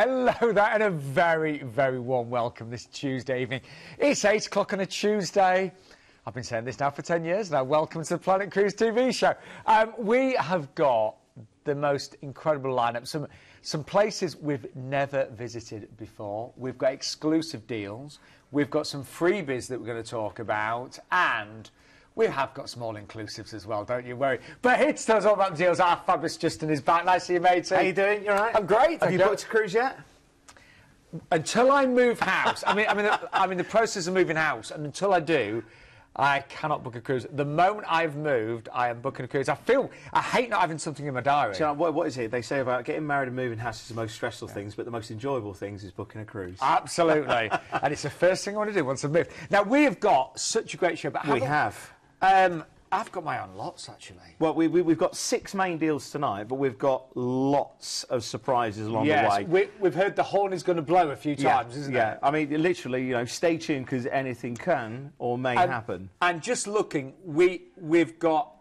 Hello there, and a very, very warm welcome this Tuesday evening. It's 8 o'clock on a Tuesday. I've been saying this now for 10 years now. Welcome to the Planet Cruise TV show. We have got the most incredible lineup. Some places we've never visited before. We've got exclusive deals. We've got some freebies that we're going to talk about, and we have got some all-inclusives as well, don't you worry. But here to tell us all about the deals, our fabulous Justin is back. Nice to see you, matey. How you doing? You all right? I'm great. Have you booked a cruise yet? Until I move house, I'm in the process of moving house, and until I do, I cannot book a cruise. The moment I've moved, I am booking a cruise. I hate not having something in my diary. So, what is it? They say about getting married and moving house is the most stressful things, but the most enjoyable things is booking a cruise. Absolutely. And it's the first thing I want to do once I've moved. Now, we have got such a great show. But we have. I've got my own lots, actually. Well, we've got 6 main deals tonight, but we've got lots of surprises along the way. We've heard the horn is going to blow a few times, isn't it? Yeah, I mean, literally, you know, stay tuned because anything can or may happen. And just looking, we've got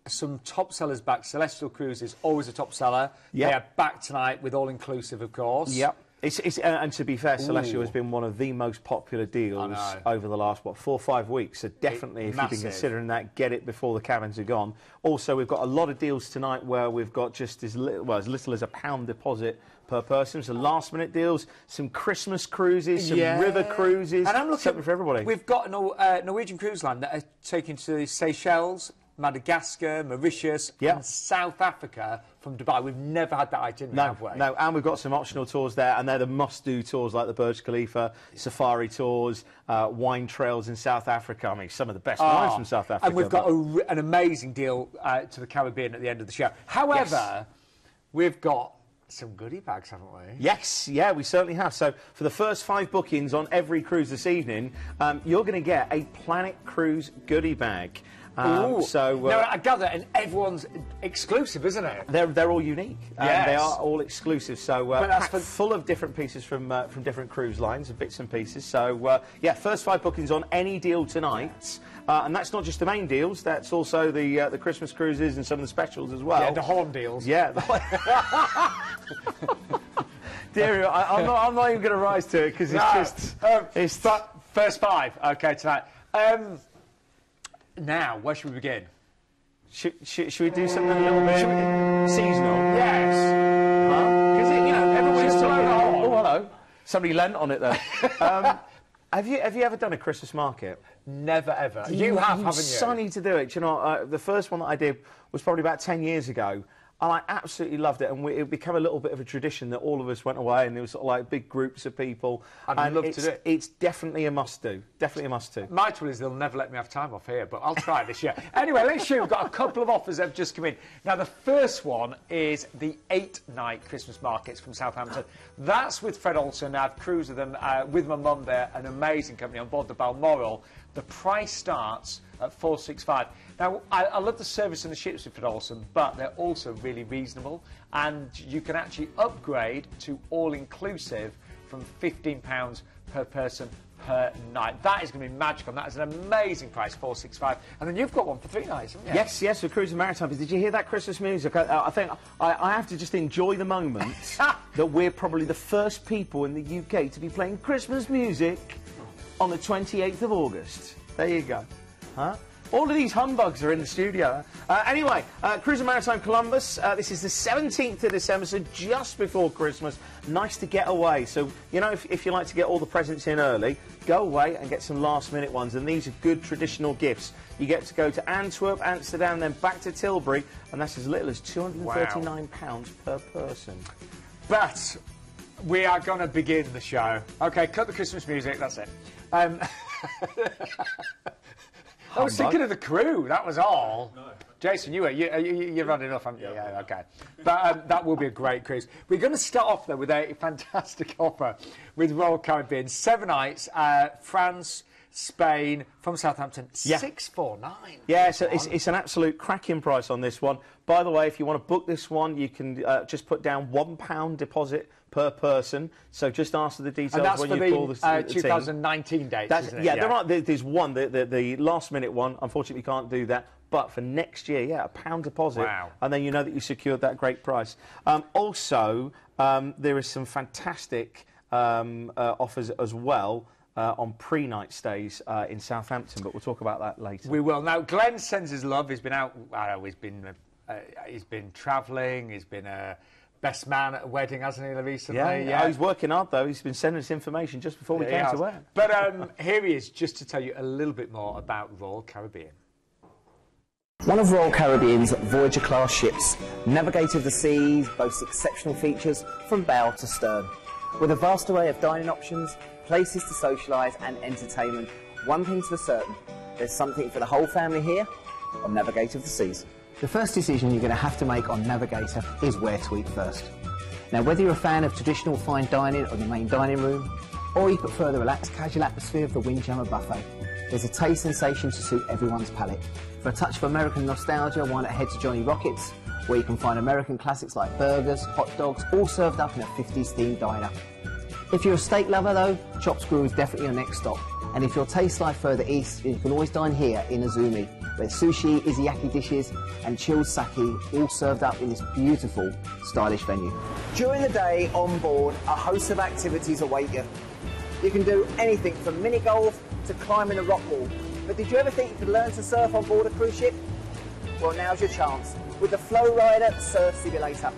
some top sellers back. Celestial Cruises, always a top seller. Yep. They are back tonight with all-inclusive, of course. Yep. And to be fair, Celestial has been one of the most popular deals over the last, 4 or 5 weeks. So definitely, if you've been considering that, get it before the cabins are gone. Also, we've got a lot of deals tonight where we've got just as little as £1 deposit per person. So last-minute deals, some Christmas cruises, some river cruises, and I'm looking something for everybody. We've got a Norwegian cruise line that are taking to Seychelles, Madagascar, Mauritius, and South Africa from Dubai. We've never had that itinerary, have we? No, and we've got some optional tours there, and they're the must-do tours like the Burj Khalifa, safari tours, wine trails in South Africa. I mean, some of the best wines from South Africa. And we've got an amazing deal to the Caribbean at the end of the show. However, we've got some goodie bags, haven't we? Yes, yeah, we certainly have. So for the first 5 bookings on every cruise this evening, you're going to get a Planet Cruise goodie bag. No, I gather, and everyone's exclusive, isn't it? They're all unique. Yes. They are all exclusive. So packed full of different pieces from different cruise lines and bits and pieces. So yeah, first 5 bookings on any deal tonight, and that's not just the main deals. That's also the Christmas cruises and some of the specials as well. Yeah, the horn deals. Yeah. Dear, I'm not even going to rise to it because it's just first 5. Okay, tonight. Now, where should we begin? Should we do something a little bit seasonal? Yes. Because, you know, everybody's talking about Oh, hello. Somebody lent on it, though. Have you ever done a Christmas market? Never, ever. You have, haven't you? So need to do it. You know, the first one that I did was probably about 10 years ago. And I absolutely loved it, and it became a little bit of a tradition that all of us went away, and there was sort of like big groups of people. I'd love to do it. It's definitely a must-do. Definitely a must-do. My trouble is they'll never let me have time off here, but I'll try this year. Anyway, let's show. We've got a couple of offers that have just come in. Now, the first one is the 8-night Christmas markets from Southampton. That's with Fred Olsen. I've cruised with them with my mum there, an amazing company on board the Balmoral. The price starts at $465. Now, I love the service and the ships with Fred Olsen, but they're also really reasonable, and you can actually upgrade to all-inclusive from £15 per person per night. That is going to be magical, and that is an amazing price, $465. And then you've got one for 3 nights, haven't you? Yes, for Cruise and Maritime. Did you hear that Christmas music? I think I have to just enjoy the moment that we're probably the first people in the UK to be playing Christmas music on the 28th of August. There you go. Huh? All of these humbugs are in the studio. Anyway, Cruise and Maritime Columbus, this is the 17th of December, so just before Christmas. Nice to get away. So, you know, if you like to get all the presents in early, go away and get some last-minute ones. And these are good traditional gifts. You get to go to Antwerp, Amsterdam, then back to Tilbury, and that's as little as £239 per person. But we are going to begin the show. OK, cut the Christmas music, that's it. I was thinking of the crew, that was all. No. Jason, you've had enough, haven't you? Yeah, OK. But that will be a great cruise. We're going to start off, though, with a fantastic offer with Royal Caribbean. 7 nights, France, Spain, from Southampton, $649. Yeah, so it's an absolute cracking price on this one. By the way, if you want to book this one, you can just put down £1 deposit per person. So just ask for the details when you call the 2019 dates, isn't it? Yeah, there's one, the last-minute one. Unfortunately, can't do that. But for next year, £1 deposit. Wow. And then you know that you secured that great price. Also, there is some fantastic offers as well on pre-night stays in Southampton, but we'll talk about that later. We will. Now, Glenn sends his love. He's been out, he's been travelling, he's been a best man at a wedding, hasn't he, recently? Yeah. Oh, he's working hard, though. He's been sending us information just before we came to work. But here he is, just to tell you a little bit more about Royal Caribbean. One of Royal Caribbean's Voyager-class ships, Navigator of the Seas, boasts exceptional features from bow to stern. With a vast array of dining options, places to socialise and entertainment, one thing's for certain, there's something for the whole family here on Navigator of the Seas. The first decision you're going to have to make on Navigator is where to eat first. Now, whether you're a fan of traditional fine dining or the main dining room, or you prefer the relaxed casual atmosphere of the Windjammer buffet, there's a taste sensation to suit everyone's palate. For a touch of American nostalgia, why not head to Johnny Rockets, where you can find American classics like burgers, hot dogs, all served up in a 50s themed diner. If you're a steak lover though, Chops Grill is definitely your next stop. And if your taste lies further east, you can always dine here in Azura, where sushi, izayaki dishes and chilled sake all served up in this beautiful, stylish venue. During the day on board, a host of activities await you. You can do anything from mini golf to climbing a rock wall. But did you ever think you could learn to surf on board a cruise ship? Well, now's your chance with the Flow Rider Surf Simulator.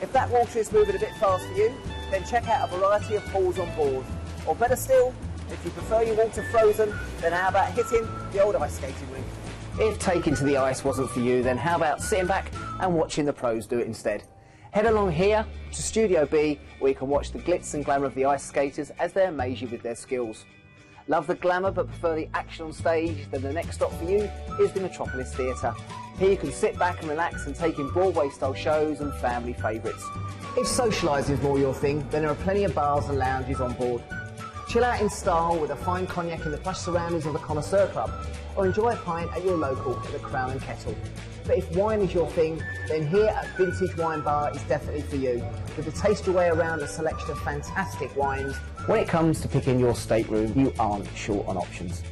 If that water is moving a bit fast for you, then check out a variety of pools on board. Or better still, if you prefer your water frozen, then how about hitting the old ice skating rink? If taking to the ice wasn't for you, then how about sitting back and watching the pros do it instead? Head along here to Studio B, where you can watch the glitz and glamour of the ice skaters as they amaze you with their skills. Love the glamour but prefer the action on stage? Then the next stop for you is the Metropolis Theatre. Here you can sit back and relax and take in Broadway-style shows and family favourites. If socialising is more your thing, then there are plenty of bars and lounges on board. Chill out in style with a fine cognac in the plush surroundings of the Connoisseur Club, or enjoy a pint at your local at the Crown and Kettle. But if wine is your thing, then here at Vintage Wine Bar is definitely for you, with a taste your way around a selection of fantastic wines. When it comes to picking your stateroom, you aren't short on options.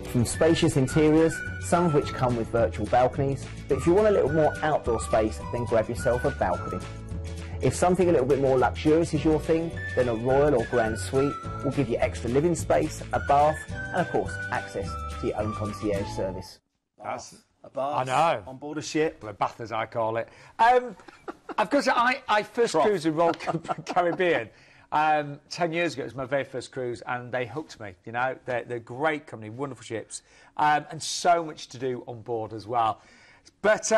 From spacious interiors, some of which come with virtual balconies, but if you want a little more outdoor space, then grab yourself a balcony. If something a little bit more luxurious is your thing, then a royal or grand suite will give you extra living space, a bath, and of course, access to your own concierge service. That's a bath. I know. On board a ship. A bath, as I call it. I've got to say, I first cruised with Royal Caribbean 10 years ago. It was my very first cruise, and they hooked me. You know, they're a great company, wonderful ships, and so much to do on board as well. But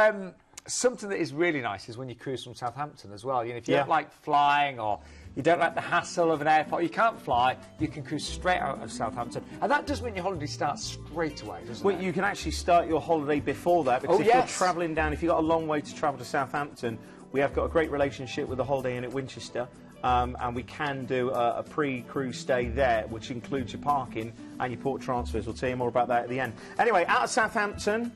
something that is really nice is when you cruise from Southampton as well. You know, if you don't like flying or you don't like the hassle of an airport, you can't fly, you can cruise straight out of Southampton. And that does mean your holiday starts straight away, doesn't it? You can actually start your holiday before that, because if you're travelling down, if you've got a long way to travel to Southampton, we have got a great relationship with the Holiday Inn at Winchester, and we can do a pre-cruise stay there, which includes your parking and your port transfers. We'll tell you more about that at the end. Anyway, out of Southampton,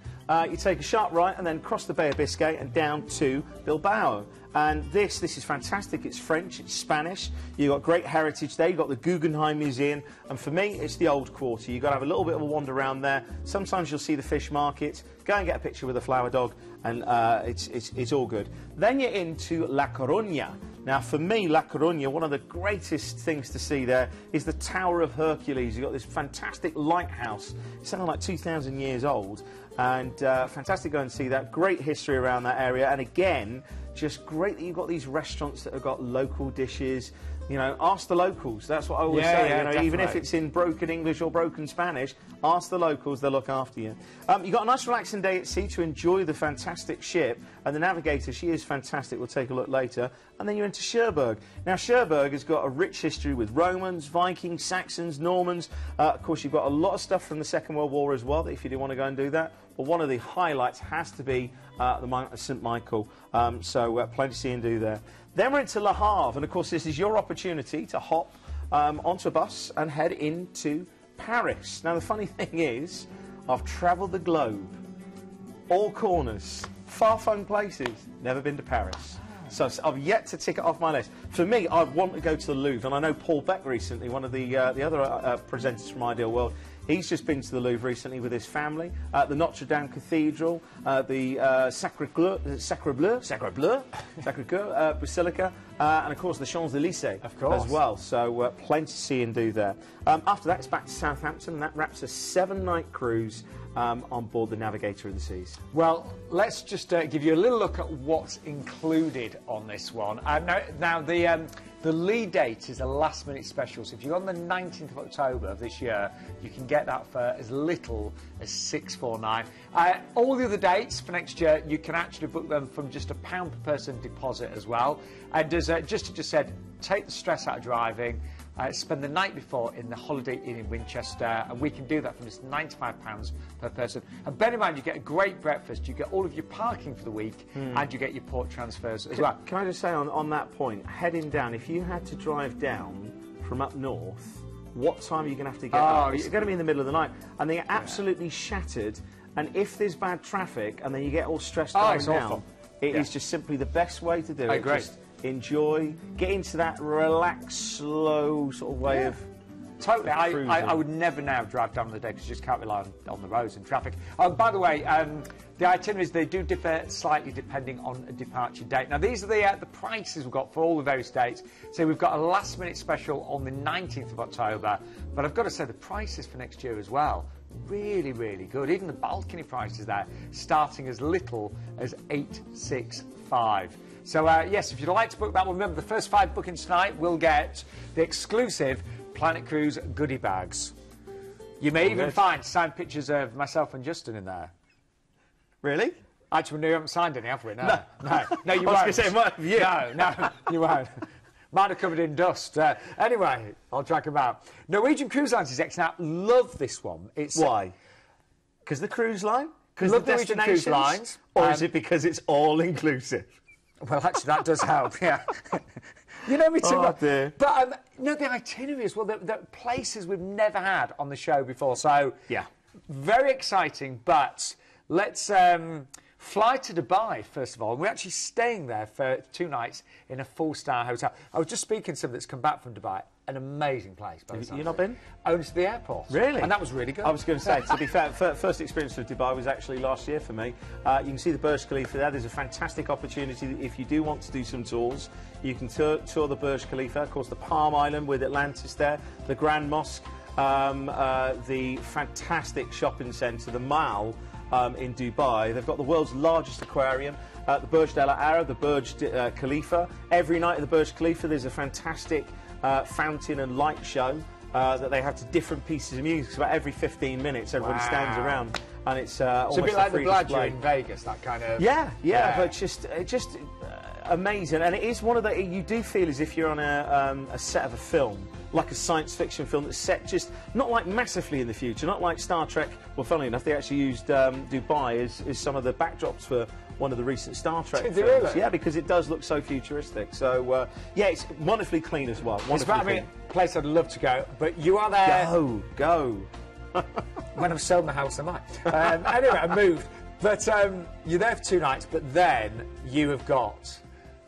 you take a sharp right and then cross the Bay of Biscay and down to Bilbao. And this is fantastic. It's French, it's Spanish. You've got great heritage there. You've got the Guggenheim Museum. And for me, it's the Old Quarter. You've got to have a little bit of a wander around there. Sometimes you'll see the fish market. Go and get a picture with a flower dog, and it's all good. Then you're into La Coruña. Now, for me, La Coruña, one of the greatest things to see there is the Tower of Hercules. You've got this fantastic lighthouse. It's something like 2,000 years old. And fantastic to go and see that. Great history around that area. And again, just great that you've got these restaurants that have got local dishes. You know, ask the locals. That's what I always say. You know, even if it's in broken English or broken Spanish, ask the locals. They'll look after you. You've got a nice relaxing day at sea to enjoy the fantastic ship. And the Navigator, she is fantastic. We'll take a look later. And then you're into Cherbourg. Now, Cherbourg has got a rich history with Romans, Vikings, Saxons, Normans. Of course, you've got a lot of stuff from the Second World War as well, if you do want to go and do that. But one of the highlights has to be the Mount of St. Michael. So plenty to see and do there. Then we're into Le Havre, and of course this is your opportunity to hop onto a bus and head into Paris. Now the funny thing is, I've travelled the globe, all corners, far-flung places, never been to Paris. So I've yet to tick it off my list. For me, I want to go to the Louvre, and I know Paul Beck recently, one of the other presenters from Ideal World, he's just been to the Louvre recently with his family. The Notre Dame Cathedral, the Sacré-Cœur Basilica, and of course the Champs-Élysées as well. So plenty to see and do there. After that, it's back to Southampton, and that wraps a 7-night cruise on board the Navigator of the Seas. Well, let's just give you a little look at what's included on this one. Now the lead date is a last-minute special, so if you're on the 19th of October of this year, you can get that for as little as $649. All the other dates for next year, you can actually book them from just £1 per person deposit as well. And as just said, take the stress out of driving. Spend the night before in the Holiday Inn in Winchester, and we can do that from just £95 per person. And bear in mind, you get a great breakfast, you get all of your parking for the week, and you get your port transfers as well. Can I just say on that point, heading down, if you had to drive down from up north, what time are you going to have to get up? It's going to be in the middle of the night, and they're absolutely shattered. And if there's bad traffic, and then you get all stressed driving down, it is just simply the best way to do it. I agree. Just enjoy, get into that relaxed, slow sort of way of Totally. I would never now drive down the day because you just can't rely on the roads and traffic. By the way, the itineraries, they do differ slightly depending on a departure date. Now, these are the prices we've got for all the various dates. So we've got a last-minute special on the 19th of October, but I've got to say the prices for next year as well, really, really good. Even the balcony prices there, starting as little as $865. So, yes, if you'd like to book that one, remember the first 5 bookings tonight will get the exclusive Planet Cruise goodie bags. You may even find signed pictures of myself and Justin in there. Really? Actually, we haven't signed any, have we? No, you won't. I was going to say, what have you? No, you won't. Mine are covered in dust. Anyway, I'll track them out. Norwegian Cruise Lines is X now. Love this one. Why? Because the cruise line? Because the Norwegian Cruise Lines. Or is it because it's all-inclusive? Well, actually, that does help, yeah. You know me too well. Dear. But, no, the itinerary as well, the places we've never had on the show before. So, yeah, very exciting, but let's fly to Dubai, first of all. We're actually staying there for 2 nights in a 4-star hotel. I was just speaking to somebody that's come back from Dubai. An amazing place. You've not been? Only to the airport. Really? And that was really good. I was going to say, to be fair, first experience of Dubai was actually last year for me. You can see the Burj Khalifa there. There's a fantastic opportunity if you do want to do some tours. You can tour the Burj Khalifa, of course, the Palm Island with Atlantis there, the Grand Mosque, the fantastic shopping centre, the Mall in Dubai. They've got the world's largest aquarium. The Burj Al Arab, the Burj Khalifa. Every night at the Burj Khalifa, there's a fantastic fountain and light show that they have to different pieces of music. About every 15 minutes, everybody stands around, and it's almost a bit like the Bellagio display in Vegas, that kind of. Yeah, but just amazing, and it is one of the. You do feel as if you're on a set of a film, like a science fiction film that's set just not like massively in the future, not like Star Trek. Well, funnily enough, they actually used Dubai as some of the backdrops for one of the recent Star Trek films. Really? Yeah, because it does look so futuristic. So, yeah, it's wonderfully clean as well. It's about a place I'd love to go, but you are there. Go. When I've sold my house, I might. Anyway, I moved. But you're there for 2 nights, but then you have got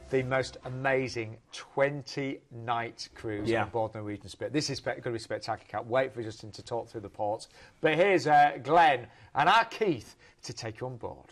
the most amazing 20-night cruise on board Norwegian Spirit. This is going to be spectacular. Can't wait for Justin to talk through the ports. But here's Glenn and our Keith to take you on board.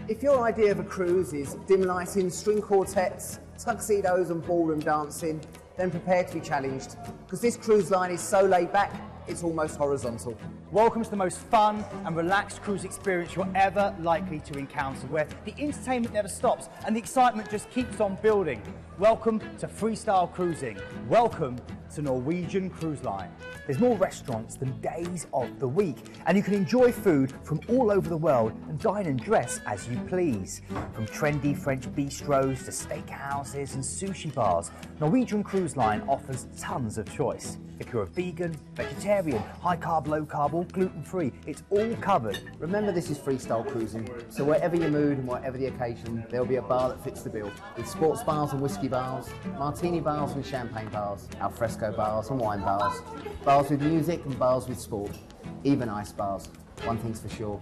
If your idea of a cruise is dim lighting, string quartets, tuxedos and ballroom dancing, then prepare to be challenged, because this cruise line is so laid back, it's almost horizontal. Welcome to the most fun and relaxed cruise experience you're ever likely to encounter, where the entertainment never stops and the excitement just keeps on building. Welcome to freestyle cruising. Welcome to Norwegian Cruise Line. There's more restaurants than days of the week, and you can enjoy food from all over the world and dine and dress as you please. From trendy French bistros to steakhouses and sushi bars, Norwegian Cruise Line offers tons of choice. If you're a vegan, vegetarian, high carb, low carb, or gluten-free, it's all covered. Remember, this is freestyle cruising, so wherever your mood and whatever the occasion, there'll be a bar that fits the bill. With sports bars and whiskey bars, martini bars and champagne bars, alfresco bars and wine bars, bars with music and bars with sport, even ice bars. One thing's for sure,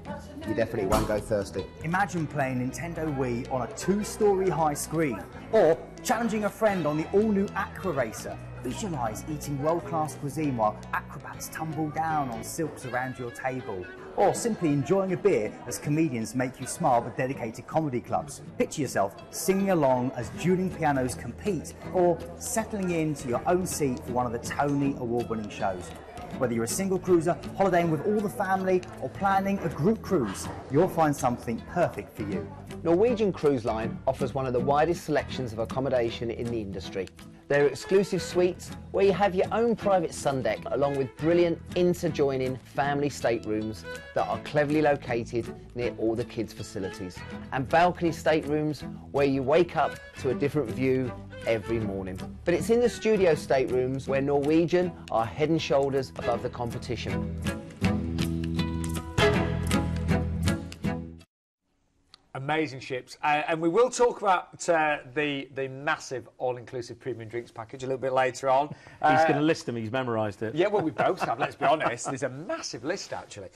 you definitely won't go thirsty. Imagine playing Nintendo Wii on a 2-story high screen, or challenging a friend on the all-new Aqua Racer. Visualise eating world-class cuisine while acrobats tumble down on silks around your table. or simply enjoying a beer as comedians make you smile with dedicated comedy clubs. Picture yourself singing along as dueling pianos compete, or settling into your own seat for one of the Tony Award-winning shows. Whether you're a single cruiser, holidaying with all the family, or planning a group cruise, you'll find something perfect for you. Norwegian Cruise Line offers one of the widest selections of accommodation in the industry. There are exclusive suites where you have your own private sun deck, along with brilliant interjoining family staterooms that are cleverly located near all the kids' facilities, and balcony staterooms where you wake up to a different view every morning. But it's in the studio staterooms where Norwegian are head and shoulders above the competition. Amazing ships, and we will talk about the massive all-inclusive premium drinks package a little bit later on. He's going to list them, he's memorised it. Yeah, well, we both have, let's be honest. There's a massive list, actually.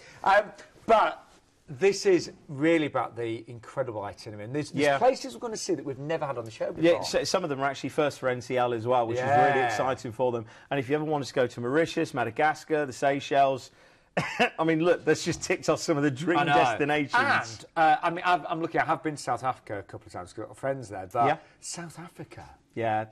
But this is really about the incredible itinerary. And there's places we're going to see that we've never had on the show before. Yeah, so some of them are actually first for NCL as well, which is really exciting for them. And if you ever want to go to Mauritius, Madagascar, the Seychelles, I mean, look, that's just ticked off some of the dream destinations. And, I mean, I'm lucky, I have been to South Africa a couple of times, because I've got friends there, but South Africa. Yeah,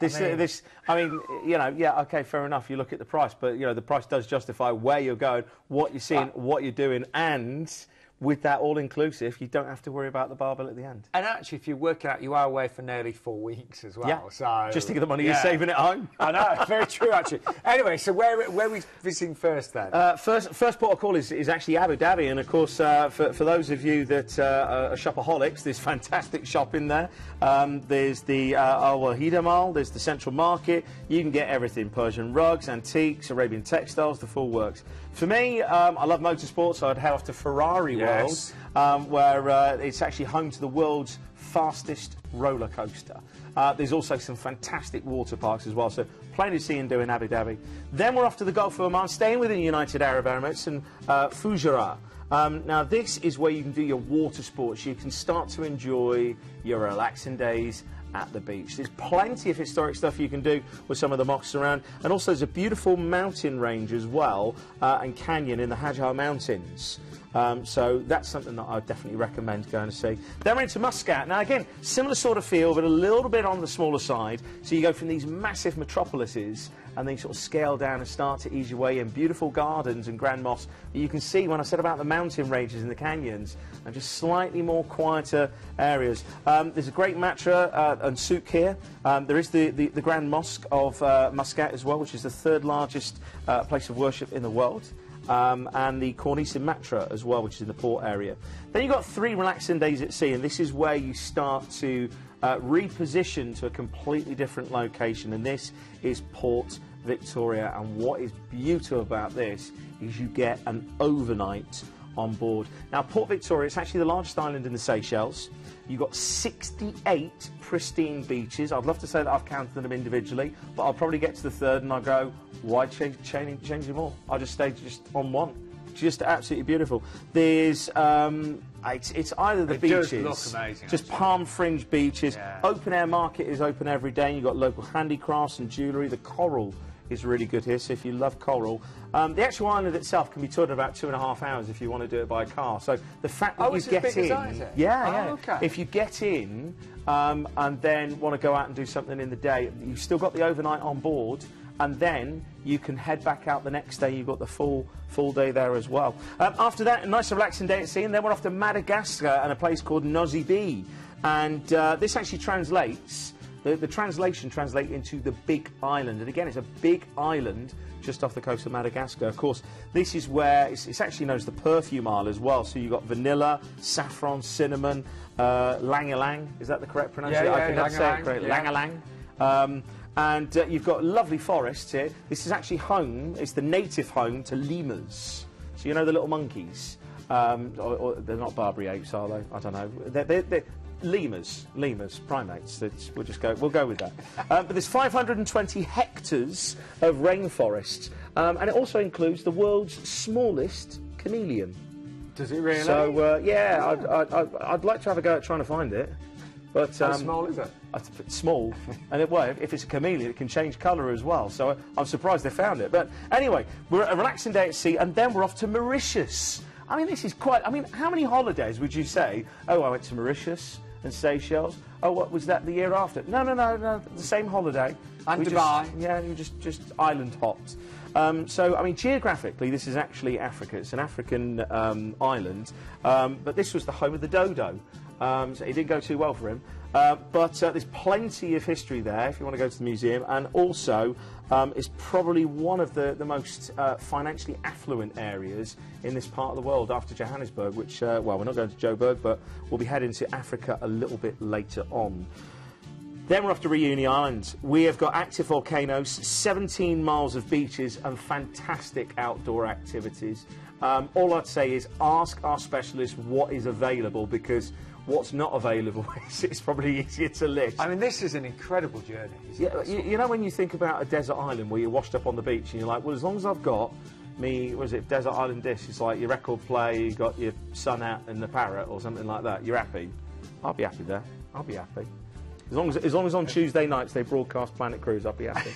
I mean, you know, yeah, okay, fair enough, you look at the price, but, you know, the price does justify where you're going, what you're seeing, what you're doing, and with that all-inclusive, you don't have to worry about the barbell at the end. And actually, if you work out, you are away for nearly 4 weeks as well. Yeah, so just think of the money you're saving at home. I know, very true, actually. Anyway, so where are we visiting first, then? First port of call is actually Abu Dhabi, and of course, for those of you that are shopaholics, there's fantastic shopping there. There's the Al Wahida Mall, there's the Central Market. You can get everything: Persian rugs, antiques, Arabian textiles, the full works. For me, I love motorsport, so I'd head off to Ferrari World, where it's actually home to the world's fastest roller coaster. There's also some fantastic water parks as well, so plenty to see and do in Abu Dhabi. Then we're off to the Gulf of Oman, staying within the United Arab Emirates and Fujairah. Now, this is where you can do your water sports. You can start to enjoy your relaxing days at the beach. There's plenty of historic stuff you can do with some of the mosques around, and also there's a beautiful mountain range as well, and canyon in the Hajar Mountains. So that's something that I would definitely recommend going to see. Then we're into Muscat. Now again, similar sort of feel, but a little bit on the smaller side. So you go from these massive metropolises and then you sort of scale down and start to ease your way in. Beautiful gardens and grand mosques. You can see when I said about the mountain ranges and the canyons, and just slightly more quieter areas. There's a great matra and souk here. There is the Grand Mosque of Muscat as well, which is the third largest place of worship in the world. And the Cornice in Matra as well, which is in the port area. Then you've got 3 relaxing days at sea, and this is where you start to reposition to a completely different location, and this is Port Victoria. And what is beautiful about this is you get an overnight on board. Now, Port Victoria, it's actually the largest island in the Seychelles. You've got 68 pristine beaches. I'd love to say that I've counted them individually, but I'll probably get to the 3rd and I'll go, why change them all? I'll just stay just on one. Just absolutely beautiful. There's, it's either the beaches, does look amazing, just palm fringe beaches. Open air market is open every day. You've got local handicrafts and jewellery. The coral is really good here, so if you love coral. The actual island itself can be toured in about 2.5 hours if you want to do it by car. So the fact that you get in, if you get in and then want to go out and do something in the day, you've still got the overnight on board, and then you can head back out the next day. You've got the full day there as well. After that, a nice relaxing day at sea, and then we're off to Madagascar and a place called Nosy, and this actually translates. The translation translates into the Big Island, and again, it's a big island just off the coast of Madagascar. Of course, this is where it's actually known as the Perfume Isle as well. So you've got vanilla, saffron, cinnamon, lang-a-lang. Is that the correct pronunciation? I can never say it correctly. Lang-a-lang. And you've got lovely forests here. This is actually home. It's the native home to lemurs. So you know the little monkeys. Or they're not Barbary apes, are they? I don't know. They're lemurs, primates. We'll go with that. But there's 520 hectares of rainforest, and it also includes the world's smallest chameleon. Does it really? So yeah, I'd like to have a go at trying to find it. But how small is it? It's small, and if it's a chameleon, it can change colour as well. So I'm surprised they found it. But anyway, we're at a relaxing day at sea, and then we're off to Mauritius. I mean, this is quite... I mean, how many holidays would you say, oh, I went to Mauritius and Seychelles? Oh, what was that the year after? No, the same holiday. And Dubai. You just island hopped. So, I mean, geographically, this is actually Africa. It's an African island, but this was the home of the dodo. So it didn't go too well for him. But there's plenty of history there if you want to go to the museum, and also it's probably one of the most financially affluent areas in this part of the world after Johannesburg, which, well, we're not going to Joburg, but we'll be heading to Africa a little bit later on. Then we're off to Reunion Island. We have got active volcanoes, 17 miles of beaches and fantastic outdoor activities. All I'd say is ask our specialist what is available, because what's not available is probably easier to list. I mean, this is an incredible journey. Yeah, you know, when you think about a desert island where you're washed up on the beach and you're like, well, as long as I've got me, was it desert island dish? It's like your record player, you got your sun out and the parrot or something like that. You're happy. I'll be happy there. I'll be happy. As long as on Tuesday nights they broadcast Planet Cruise, I'll be happy.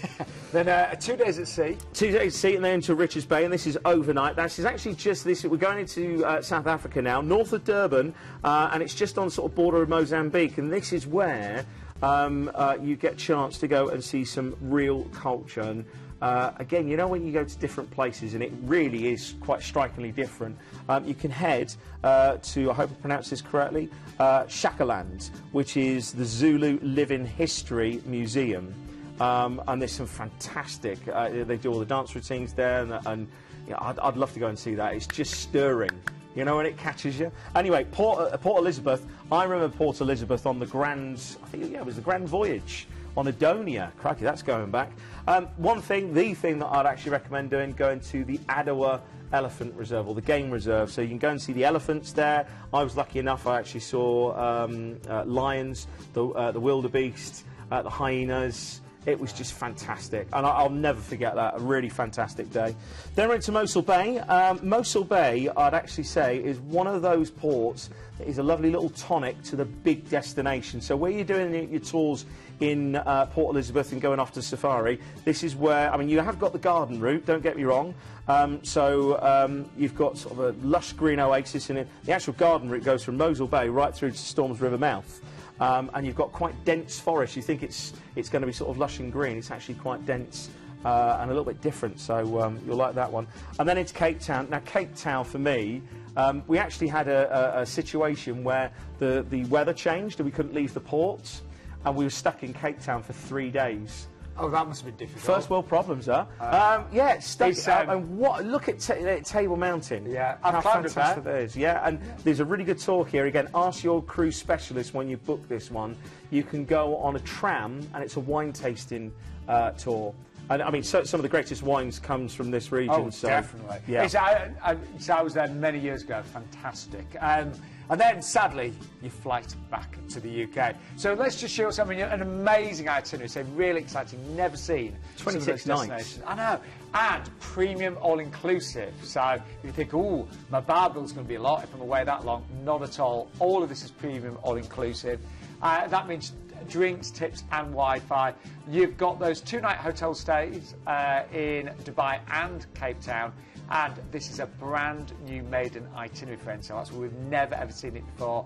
Then 2 days at sea. 2 days at sea, and then into Richards Bay, and this is overnight. This is actually just this. We're going into South Africa now, north of Durban, and it's just on sort of border of Mozambique, and this is where you get a chance to go and see some real culture. And again, you know, when you go to different places, and it really is quite strikingly different, you can head to, I hope I pronounced this correctly, Shakaland, which is the Zulu Living History Museum. And there's some fantastic, they do all the dance routines there, and you know, I'd love to go and see that. It's just stirring, you know, when it catches you. Anyway, Port Elizabeth, I remember Port Elizabeth on the Grand, I think, yeah, it was the Grand Voyage on Adonia. Crikey, that's going back. The thing that I'd actually recommend doing, going to the Adwa Elephant Reserve, or the Game Reserve, so you can go and see the elephants there. I was lucky enough, I actually saw lions, the wildebeest, the hyenas. It was just fantastic, and I'll never forget that. A really fantastic day. Then we're into Mosul Bay. Mosul Bay, I'd actually say, is one of those ports that is a lovely little tonic to the big destination. So where you're doing your tours in Port Elizabeth and going off to safari, this is where, I mean, you have got the garden route, don't get me wrong. You've got sort of a lush green oasis in it. The actual garden route goes from Mosul Bay right through to Storms River mouth. And you've got quite dense forest. You think it's going to be sort of lush and green. It's actually quite dense and a little bit different, so you'll like that one. And then it's Cape Town. Now, Cape Town, for me, we actually had a situation where the weather changed and we couldn't leave the port, and we were stuck in Cape Town for 3 days. Oh, that must have been difficult. First world problems, huh? Yeah, stuck. And look at Table Mountain. Yeah, how I've climbed fantastic that is. Yeah, and there's a really good talk here. Again, ask your cruise specialist when you book this one. You can go on a tram, and it's a wine tasting tour. And I mean, some of the greatest wines comes from this region. Oh, so, definitely. Yeah. I was there many years ago. Fantastic. And then, sadly, your flight back to the UK. So let's just show something, an amazing itinerary, so really exciting, never seen. 26 nights. I know. And premium all-inclusive. So you think, oh, my bar bill's going to be a lot if I'm away that long. Not at all. All of this is premium all-inclusive. That means drinks, tips and Wi-Fi. You've got those 2-night hotel stays in Dubai and Cape Town. And this is a brand new maiden itinerary, friends. So that's where we've never ever seen it before.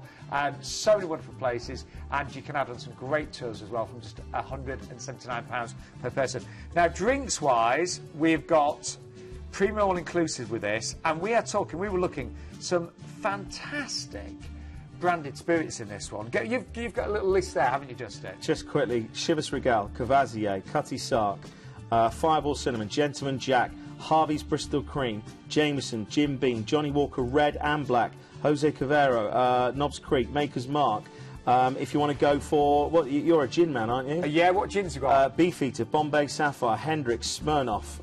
So many wonderful places, and you can add on some great tours as well from just £179 per person. Now, drinks-wise, we've got premium all-inclusive with this, and we were looking some fantastic branded spirits in this one. You've got a little list there, haven't you, Justin? Just quickly, Chivas Regal, Cavazier, Cutty Sark, Fireball Cinnamon, Gentleman Jack, Harvey's Bristol Cream, Jameson, Jim Beam, Johnny Walker Red and Black, Jose Cavero, Knobs Creek, Maker's Mark. If you want to go for, you're a gin man, aren't you? Yeah, what gins you got? Beefeater, Bombay Sapphire, Hendrix, Smirnoff.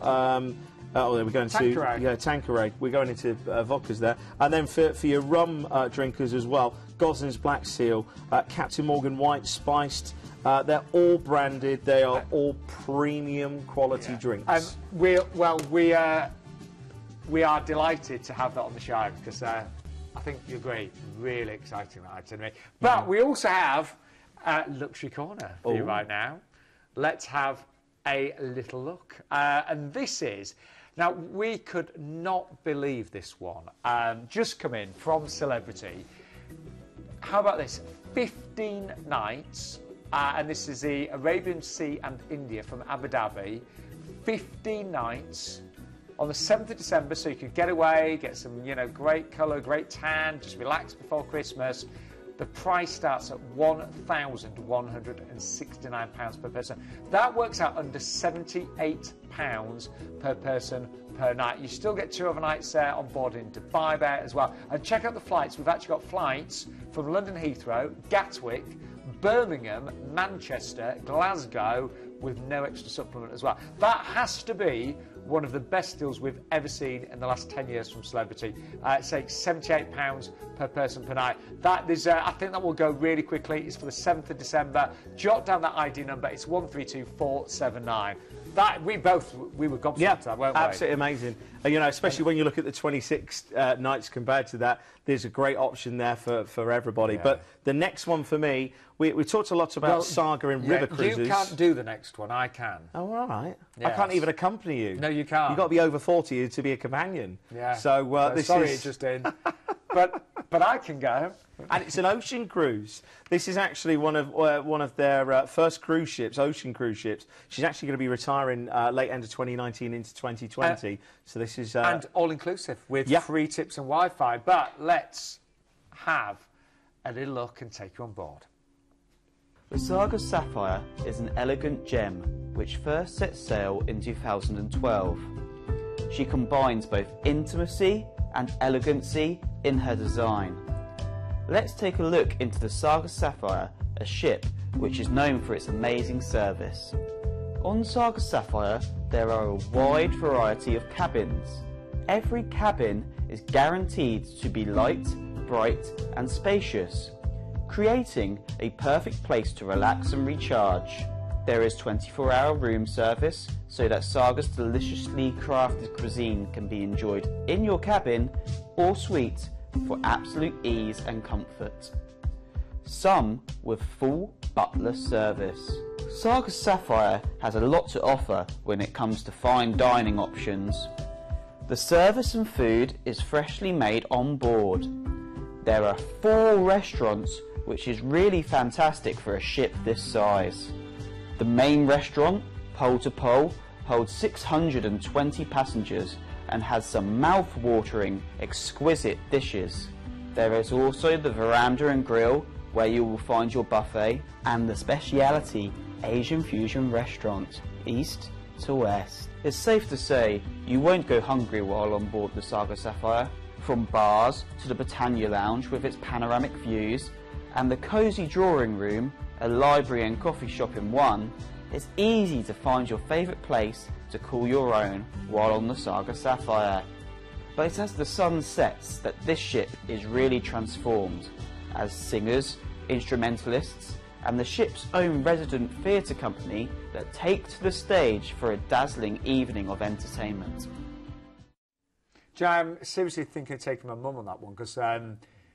We're going Tanqueray. to Tanqueray. We're going into vodkas there, and then for your rum drinkers as well, Goslin's Black Seal, Captain Morgan White Spiced. They're all branded. They are all premium quality drinks. We are delighted to have that on the show because I think you agree, really exciting that itinerary. But we also have a luxury corner for you right now. Let's have a little look. And this is Now, we could not believe this one. Just come in from Celebrity. How about this? 15 nights, and this is the Arabian Sea and India from Abu Dhabi. 15 nights on the 7th of December, so you could get away, get some, you know, great colour, great tan, just relax before Christmas. The price starts at £1,169 per person. That works out under £78 per person per night. You still get 2 overnights there on board in Dubai there as well. And check out the flights. We've actually got flights from London Heathrow, Gatwick, Birmingham, Manchester, Glasgow, with no extra supplement as well. That has to be one of the best deals we've ever seen in the last 10 years from Celebrity. Say £78 per person per night. That is, I think that will go really quickly. It's for the 7th of December. Jot down that ID number. It's 132479. That we were gobsmacked at that, weren't we? Absolutely amazing. You know, especially when you look at the 26 nights compared to that, there's a great option there for everybody. Yeah. But the next one for me, we talked a lot about Saga and river cruises. You can't do the next one, I can. Oh, all right. Yes. I can't even accompany you. No, you can't. You've got to be over 40 to be a companion. Yeah. So this sorry, is... it just in. But I can go. And it's an ocean cruise. This is actually one of their first cruise ships, ocean cruise ships. She's actually going to be retiring late end of 2019 into 2020. So this is... and all-inclusive with free tips and Wi-Fi. But let's have a little look and take you on board. The Saga Sapphire is an elegant gem which first set sail in 2012. She combines both intimacy and elegancy in her design. Let's take a look into the Saga Sapphire, a ship which is known for its amazing service. On Saga Sapphire there are a wide variety of cabins. Every cabin is guaranteed to be light, bright and spacious, creating a perfect place to relax and recharge. There is 24-hour room service so that Saga's deliciously crafted cuisine can be enjoyed in your cabin or suite for absolute ease and comfort. Some with full butler service. Saga Sapphire has a lot to offer when it comes to fine dining options. The service and food is freshly made on board. There are 4 restaurants, which is really fantastic for a ship this size. The main restaurant, Pole to Pole, holds 620 passengers and has some mouth-watering, exquisite dishes. There is also the Veranda and Grill, where you will find your buffet, and the speciality Asian fusion restaurant, East to West. It's safe to say you won't go hungry while on board the Saga Sapphire. From bars to the Britannia Lounge with its panoramic views, and the cosy drawing room, a library and coffee shop in one, it's easy to find your favourite place to call your own while on the Saga Sapphire. But it's as the sun sets that this ship is really transformed, as singers, instrumentalists and the ship's own resident theatre company that take to the stage for a dazzling evening of entertainment. I'm seriously thinking of taking my mum on that one because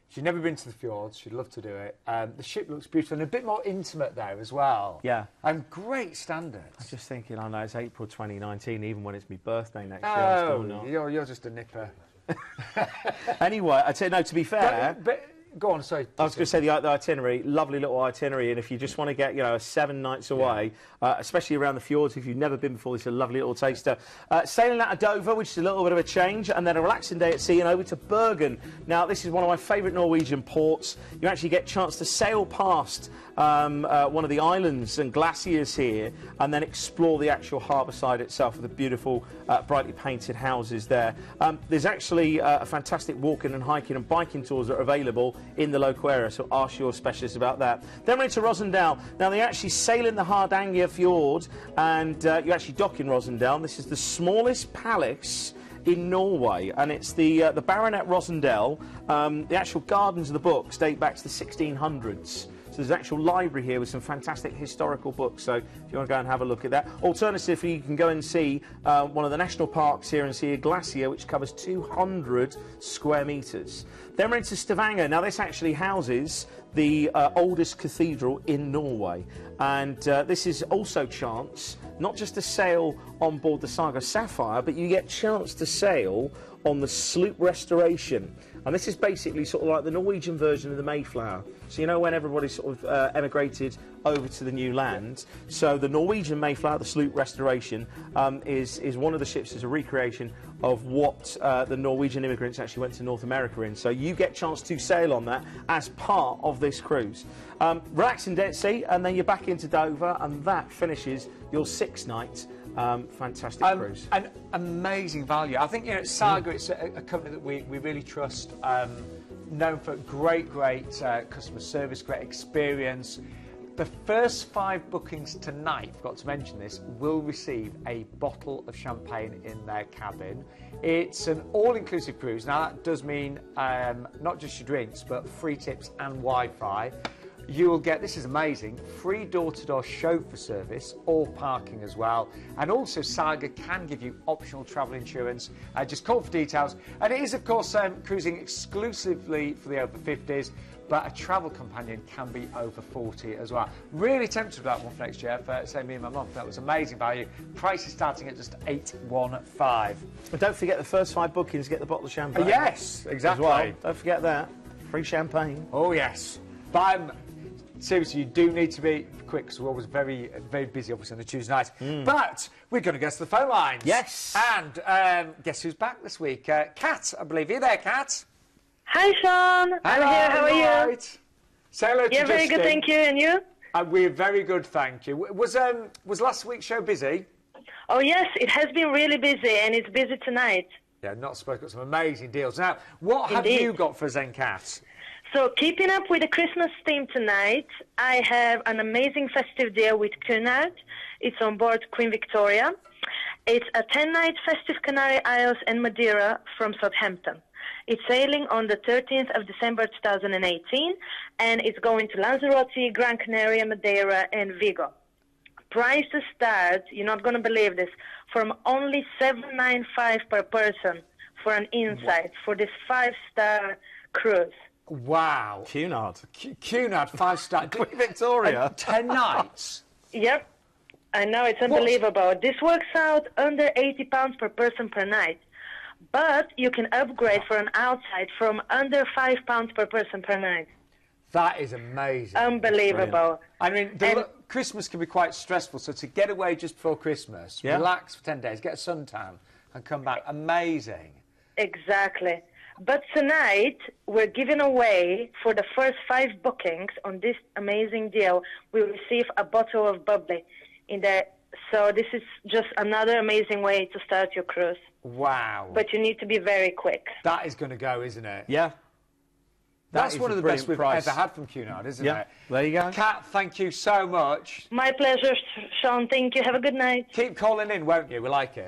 she'd never been to the fjords. She'd love to do it. The ship looks beautiful and a bit more intimate there as well. Yeah. And great standards. I'm just thinking, I know it's April 2019, even when it's my birthday next year, I'm still not. You're just a nipper. Anyway, I'd say, no, to be fair... But go on, sorry. I was going to say the itinerary, lovely little itinerary, and if you just want to get, you know, 7 nights away, especially around the fjords, if you've never been before, it's a lovely little taster. Sailing out of Dover, which is a little bit of a change, and then a relaxing day at sea and over to Bergen. Now, this is one of my favourite Norwegian ports. You actually get a chance to sail past one of the islands and glaciers here, and then explore the actual harbour side itself with the beautiful, brightly painted houses there. There's actually a fantastic walking and hiking and biking tours that are available in the local area, so ask your specialist about that. Then we're into Rosendal. Now, they actually sail in the Hardanger Fjord, and you actually dock in Rosendal. This is the smallest palace in Norway, and it's the Baronet Rosendal. The actual gardens of the books date back to the 1600s. So there's an actual library here with some fantastic historical books, so if you want to go and have a look at that. Alternatively, you can go and see one of the national parks here and see a glacier which covers 200 square metres. Then we're into Stavanger. Now, this actually houses the oldest cathedral in Norway. And this is also chance, not just to sail on board the Saga Sapphire, but you get chance to sail on the sloop Restoration. And this is basically sort of like the Norwegian version of the Mayflower. So you know when everybody sort of emigrated over to the new land. So the Norwegian Mayflower, the sloop Restoration, is one of the ships as a recreation of what the Norwegian immigrants actually went to North America in. So you get a chance to sail on that as part of this cruise. Relaxing day at sea, and then you're back into Dover, and that finishes your 6-night fantastic cruise. An amazing value. I think, you know, Saga, it's a company that we really trust, known for great customer service, great experience. The first 5 bookings tonight, forgot to mention this, will receive a bottle of champagne in their cabin. It's an all-inclusive cruise. Now, that does mean not just your drinks, but free tips and Wi-Fi. You will get, this is amazing, free door-to-door chauffeur service, or parking as well. And also Saga can give you optional travel insurance. Just call for details. And it is, of course, cruising exclusively for the over 50s, but a travel companion can be over 40 as well. Really tempted with that one for next year, for, say, me and my mum. That was amazing value. Price is starting at just $815. But don't forget the first 5 bookings get the bottle of champagne. Yes, exactly. As well. Don't forget that. Free champagne. Oh, yes. But seriously, you do need to be quick, because we're always very busy, obviously, on the Tuesday night. But we're going to get to the phone lines. Yes. And guess who's back this week? Kat, I believe. You there, Kat? Hi, Sean. I'm here. How are you? Right. Say hello to Yeah, very Justin. good, thank you. And you? We're very good, thank you. Was last week's show busy? Oh, yes, it has been really busy, and it's busy tonight. Yeah, not supposed to got some amazing deals. Now, what have Indeed. you got for us then, Kat? So, keeping up with the Christmas theme tonight, I have an amazing festive deal with Cunard. It's on board Queen Victoria. It's a 10-night festive Canary Isles and Madeira from Southampton. It's sailing on the 13th of December 2018, and it's going to Lanzarote, Gran Canaria, Madeira, and Vigo. Prices start, you're not going to believe this, from only $795 per person for an insight for this 5-star cruise. Wow. Cunard. Cunard, 5-star. Queen Victoria. 10 nights. Yep. I know, it's unbelievable. This works out under £80 per person per night. But you can upgrade for an outside from under £5 per person per night. That is amazing. Unbelievable. I mean, Christmas can be quite stressful, so to get away just before Christmas, relax for 10 days, get a suntan, and come back, amazing. Exactly. But tonight, we're giving away, for the first 5 bookings on this amazing deal, we'll receive a bottle of bubbly in there. So this is just another amazing way to start your cruise. Wow. But you need to be very quick. That is going to go, isn't it? Yeah. That's one of the best we've price. ever had from Cunard, isn't Yeah. it? There you go. Kat, thank you so much. My pleasure, Sean. Thank you. Have a good night. Keep calling in, won't you? We like it.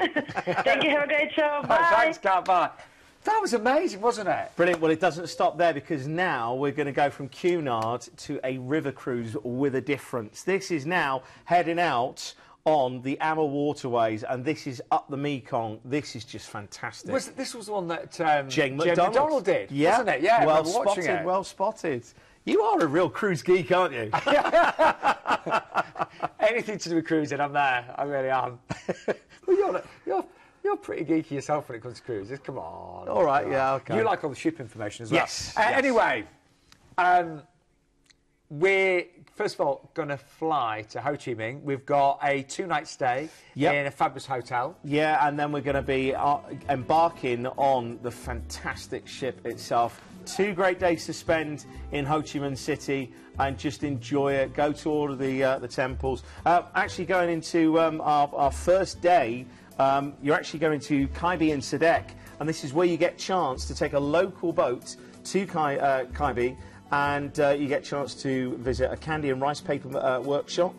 Thank you. Have a great show. Bye. Thanks, Kat. Bye. That was amazing, wasn't it? Brilliant. Well, it doesn't stop there, because now we're going to go from Cunard to a river cruise with a difference. This is now heading out on the Waterways, and this is up the Mekong. This is just fantastic. This was the one that Jane McDonald did, wasn't it? Yeah, well watching spotted, it. well spotted. You are a real cruise geek, aren't you? Anything to do with cruising, I'm there. I really am. Well, you're pretty geeky yourself when it comes to cruises. Come on. All right, yeah, okay. You like all the ship information as well. Yes. Anyway, we're first of all going to fly to Ho Chi Minh. We've got a 2-night stay in a fabulous hotel. Yeah, and then we're going to be embarking on the fantastic ship itself. 2 great days to spend in Ho Chi Minh City and just enjoy it. Go to all of the temples. Actually, going into our first day, you're actually going to Kai Bi and Sadek, and this is where you get a chance to take a local boat to Kai Bi, and you get a chance to visit a candy and rice paper workshop,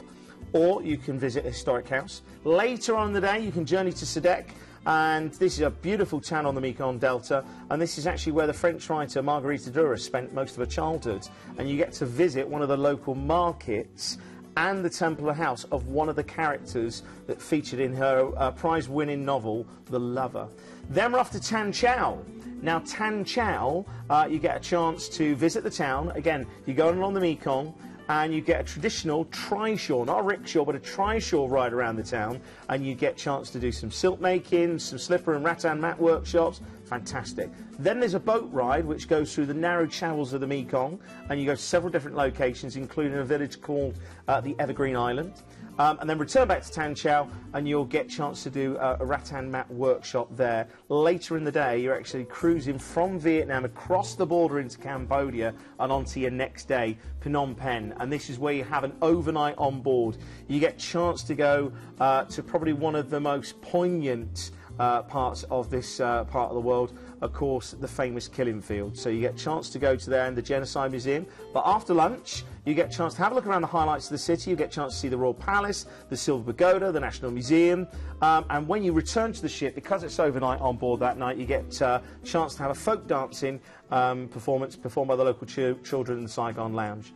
or you can visit a historic house. Later on in the day, you can journey to Sadek, and this is a beautiful town on the Mekong Delta, and this is actually where the French writer Marguerite Duras spent most of her childhood, and you get to visit one of the local markets and the Templar house of one of the characters that featured in her prize-winning novel, The Lover. Then we're off to Tan Chau. Now, Tan Chau, you get a chance to visit the town. Again, you're going along the Mekong, and you get a traditional trishaw, not a rickshaw, but a trishaw ride around the town, and you get a chance to do some silk making, some slipper and rattan mat workshops. Fantastic. Then there's a boat ride which goes through the narrow channels of the Mekong, and you go to several different locations, including a village called the Evergreen Island. And then return back to Tan Chau, and you'll get a chance to do a rattan mat workshop there. Later in the day, you're actually cruising from Vietnam across the border into Cambodia and onto your next day, Phnom Penh. And this is where you have an overnight on board. You get a chance to go to probably one of the most poignant parts of this part of the world, of course, the famous killing field. So you get a chance to go to there in the Genocide Museum. But after lunch, you get a chance to have a look around the highlights of the city. You get a chance to see the Royal Palace, the Silver Pagoda, the National Museum. And when you return to the ship, because it's overnight on board that night, you get a chance to have a folk dancing performance performed by the local children in the Saigon Lounge.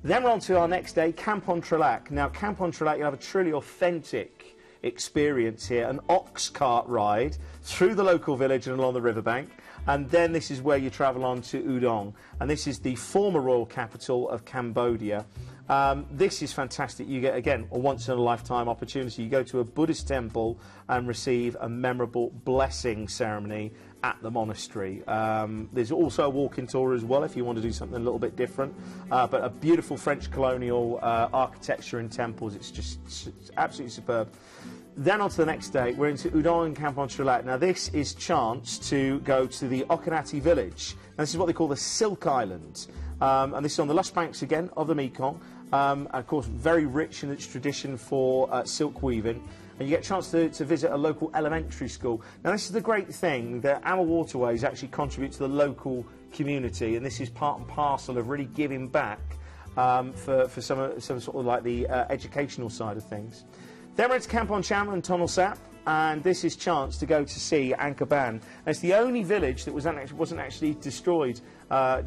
Then we're on to our next day, Camp on Trelac. Now, Camp on Trelac, you have a truly authentic experience here, an ox cart ride through the local village and along the riverbank, and then this is where you travel on to Udon, and this is the former royal capital of Cambodia. This is fantastic. You get, again, a once-in-a-lifetime opportunity. You go to a Buddhist temple and receive a memorable blessing ceremony at the monastery. There's also a walking tour as well if you want to do something a little bit different, but a beautiful French colonial architecture in temples. It's absolutely superb. Then on to the next day, we're into Udon and Camp on Trelac. Now this is chance to go to the Okanati village. Now this is what they call the Silk Island, and this is on the lush banks again of the Mekong, and of course very rich in its tradition for silk weaving. And you get a chance to visit a local elementary school. Now this is the great thing, that our Waterways actually contribute to the local community, and this is part and parcel of really giving back for some sort of like the educational side of things. Then we're into Camp on Cham and Tonle Sap, and this is chance to go to see Angkor Ban. And it's the only village that wasn't actually destroyed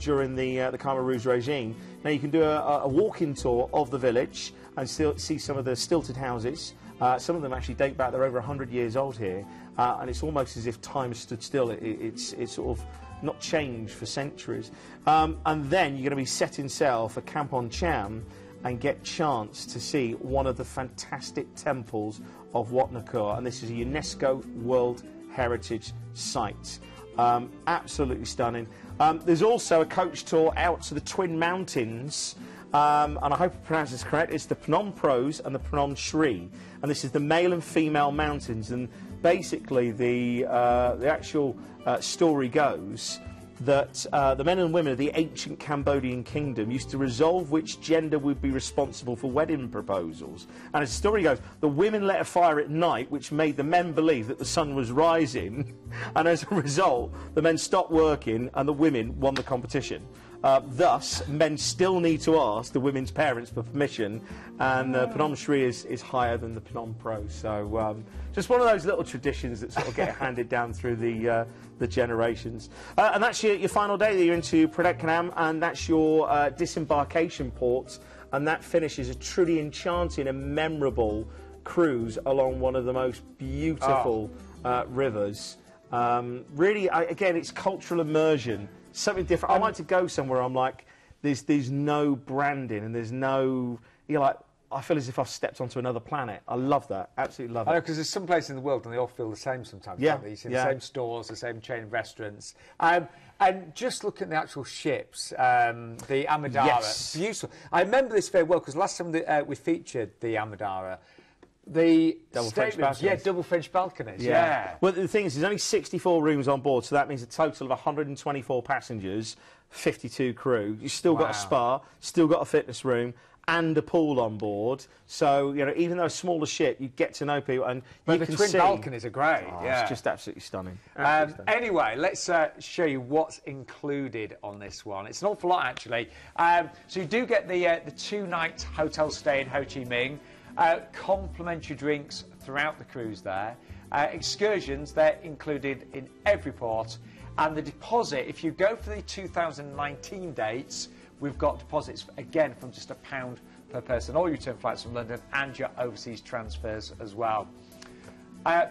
during the Khmer Rouge regime. Now you can do a walking tour of the village and still see some of the stilted houses. Some of them actually date back; they're over 100 years old here, and it's almost as if time stood still. It's sort of not changed for centuries. And then you're going to be setting sail for Camp on Cham and get chance to see one of the fantastic temples of Wat Nukur, and this is a UNESCO World Heritage Site. Absolutely stunning. There's also a coach tour out to the Twin Mountains, and I hope I pronounce this correct. It's the Phnom Pros and the Phnom Shri, and this is the male and female mountains. And basically, the actual story goes that the men and women of the ancient Cambodian kingdom used to resolve which gender would be responsible for wedding proposals. And as the story goes, the women lit a fire at night, which made the men believe that the sun was rising, and as a result, the men stopped working and the women won the competition. Thus, men still need to ask the women's parents for permission, and Phnom Shri is higher than the Phnom Pro. So just one of those little traditions that sort of get handed down through the generations. And that's your final day. You're into Phraek Nam, and that's your disembarkation port, and that finishes a truly enchanting and memorable cruise along one of the most beautiful rivers. Really, again, it's cultural immersion. Something different. I like to go somewhere I'm like, there's no branding and there's no, you're like, I feel as if I've stepped onto another planet. I love that. Absolutely love it. I know, because there's some places in the world and they all feel the same sometimes. Yeah. Don't they? You see the same stores, the same chain of restaurants. And just look at the actual ships, the Amadara. Yes. Beautiful. I remember this very well because last time we featured the Amadara, the double French balconies. Yeah, double French balconies. Yeah. Well, the thing is, there's only 64 rooms on board, so that means a total of 124 passengers, 52 crew. You've still got a spa, still got a fitness room, and a pool on board. So, you know, even though a smaller ship, you get to know people, and you can see... the twin balconies are great. It's just absolutely stunning. Anyway, let's show you what's included on this one. It's an awful lot, actually. So you do get the 2-night hotel stay in Ho Chi Minh. Complimentary drinks throughout the cruise there. Excursions, they're included in every port. And the deposit, if you go for the 2019 dates, we've got deposits, again, from just £1 per person. All your return flights from London and your overseas transfers as well.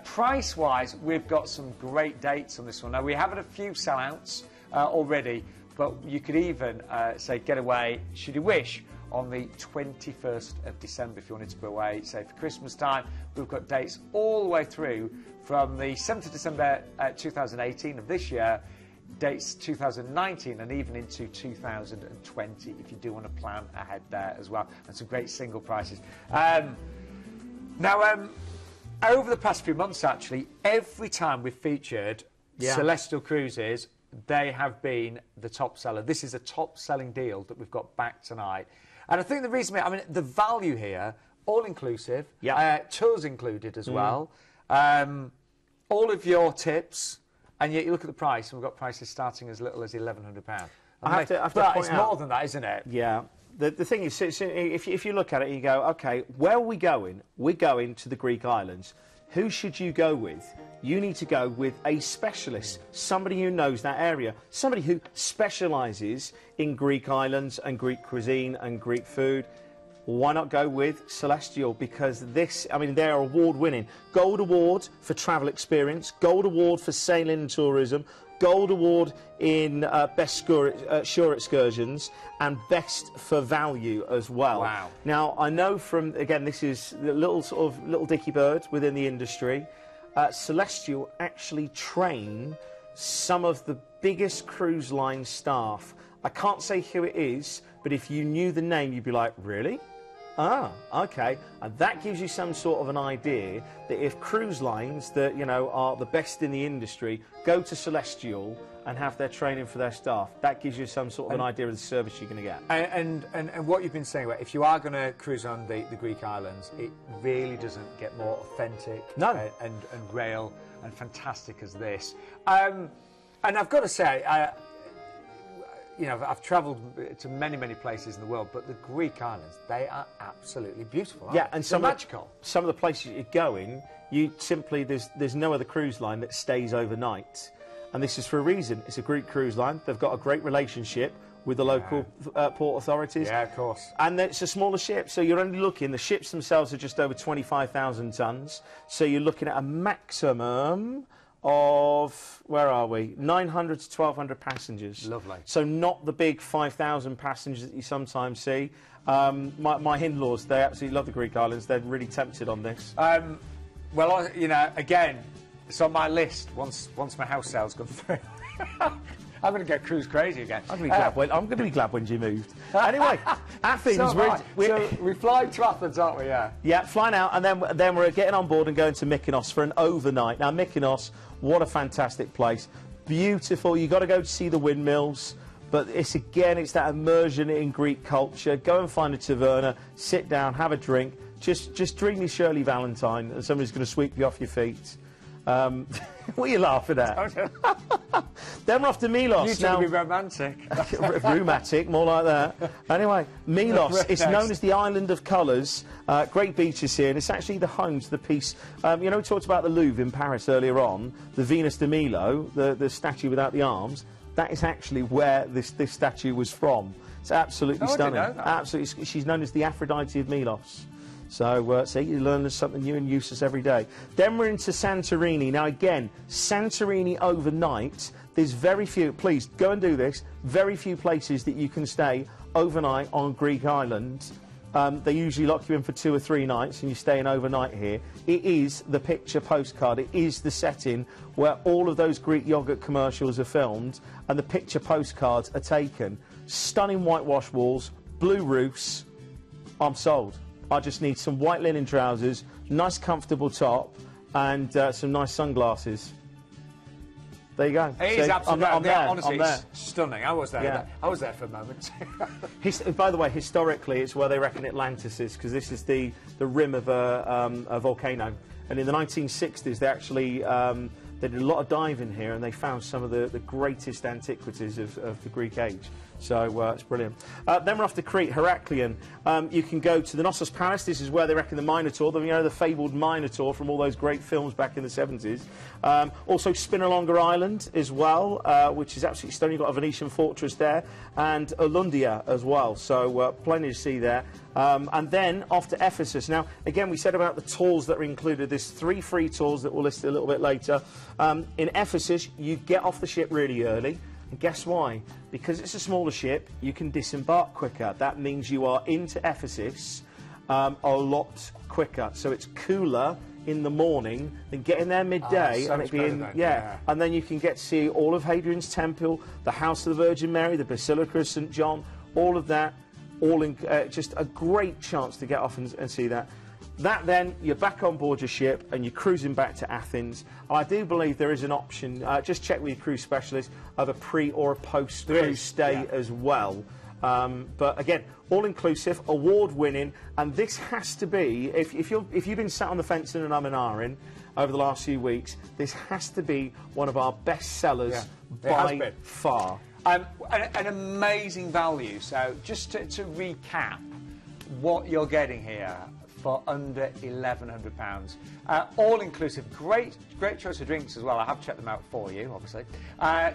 Price-wise, we've got some great dates on this one. Now, we have had a few sellouts already, but you could even, say, get away, should you wish, on the 21st of December if you wanted to go away, say, for Christmas time. We've got dates all the way through from the 7th of December 2018 of this year, dates 2019 and even into 2020 if you do want to plan ahead there as well, and some great single prices. Now, over the past few months, actually, every time we've featured Celestyal Cruises, they have been the top seller. This is a top-selling deal that we've got back tonight. And I think the reason, I mean, the value here, all-inclusive, tours included as well, all of your tips, and yet you look at the price, and we've got prices starting as little as £1,100. I have to point it's out, more than that, isn't it? Yeah. The thing is, if you look at it, you go, OK, where are we going? We're going to the Greek islands. Who should you go with? You need to go with a specialist, somebody who knows that area, somebody who specialises in Greek islands and Greek cuisine and Greek food. Why not go with Celestyal? Because this, I mean, they're award-winning. Gold Award for travel experience, Gold Award for sailing and tourism, Gold Award in Best Shore Excursions, and Best for Value as well. Wow. Now, I know from, again, this is the little dicky bird within the industry. Celestyal actually train some of the biggest cruise line staff. I can't say who it is, but if you knew the name, you'd be like, really? Ah, OK. And that gives you some sort of an idea that if cruise lines that, you know, are the best in the industry go to Celestyal and have their training for their staff, that gives you some sort of an idea of the service you're going to get. And what you've been saying about, if you are going to cruise on the Greek islands, it really doesn't get more authentic and real and fantastic as this. And I've got to say, you know, I've travelled to many, many places in the world, but the Greek islands, they are absolutely beautiful. Yeah, and some magical. Some of the places you're going, there's no other cruise line that stays overnight, and this is for a reason. It's a Greek cruise line. They've got a great relationship with the local port authorities. Yeah, of course. And it's a smaller ship, so you're only looking. The ships themselves are just over 25,000 tons, so you're looking at a maximum of, where are we, 900 to 1,200 passengers. Lovely. So not the big 5,000 passengers that you sometimes see. My in-laws, they absolutely love the Greek islands. They're really tempted on this. Well, you know, again, it's on my list once my house sale's gone through. I'm going to go cruise crazy again. I'm going to be glad when you moved. Anyway, Athens. So we fly to Athens, aren't we? Yeah. Yeah, flying out, and then we're getting on board and going to Mykonos for an overnight. Now, Mykonos, what a fantastic place. Beautiful. You've got to go to see the windmills. But it's that immersion in Greek culture. Go and find a taverna, sit down, have a drink. Just drink me Shirley Valentine, and somebody's going to sweep you off your feet. What are you laughing at? Then we're off to Milos. You trying to be romantic. Rheumatic, more like that. Anyway, Milos, it's known as the Island of Colours. Great beaches here, and it's actually the home to the piece. You know, we talked about the Louvre in Paris earlier on, the Venus de Milo, the statue without the arms. That is actually where this statue was from. It's absolutely stunning. I didn't know that. Absolutely, she's known as the Aphrodite of Milos. So, see, you learn something new and useless every day. Then we're into Santorini. Now, again, Santorini overnight, there's very few, please, go and do this, very few places that you can stay overnight on Greek islands. They usually lock you in for 2 or 3 nights and you're staying overnight here. It is the picture postcard. It is the setting where all of those Greek yogurt commercials are filmed and the picture postcards are taken. Stunning whitewash walls, blue roofs. I'm sold. I just need some white linen trousers, nice comfortable top, and some nice sunglasses. There you go. It is absolutely. I'm there. Honestly, I'm there. it's stunning. I was there. Yeah. I was there for a moment. By the way, historically, it's where they reckon Atlantis is, because this is the rim of a volcano. And in the 1960s, they actually they did a lot of diving here, and they found some of the greatest antiquities of the Greek age. So it's brilliant. Then we're off to Crete, Heraklion. You can go to the Knossos Palace. This is where they reckon the Minotaur, the fabled Minotaur from all those great films back in the 70s. Also Spinalonga Island as well, which is absolutely stunning. You've got a Venetian fortress there, and Olundia as well. So plenty to see there. And then off to Ephesus. Now, again, we said about the tours that are included. There's 3 free tours that we'll list a little bit later. In Ephesus, you get off the ship really early. And guess why? Because it's a smaller ship, you can disembark quicker. That means you are into Ephesus a lot quicker. So it's cooler in the morning than getting there midday, and and then you can get to see all of Hadrian's Temple, the House of the Virgin Mary, the Basilica of St. John, all of that. All in just a great chance to get off and see that. Then you're back on board your ship and you're cruising back to Athens. I do believe there is an option, just check with your cruise specialist, of a pre or a post cruise stay as well. But again, all inclusive, award winning, and this has to be, if you've been sat on the fence in an Amadara over the last few weeks, this has to be one of our best sellers by far. An amazing value. So just to recap what you're getting here for under £1,100. All inclusive, great choice of drinks as well. I have checked them out for you, obviously.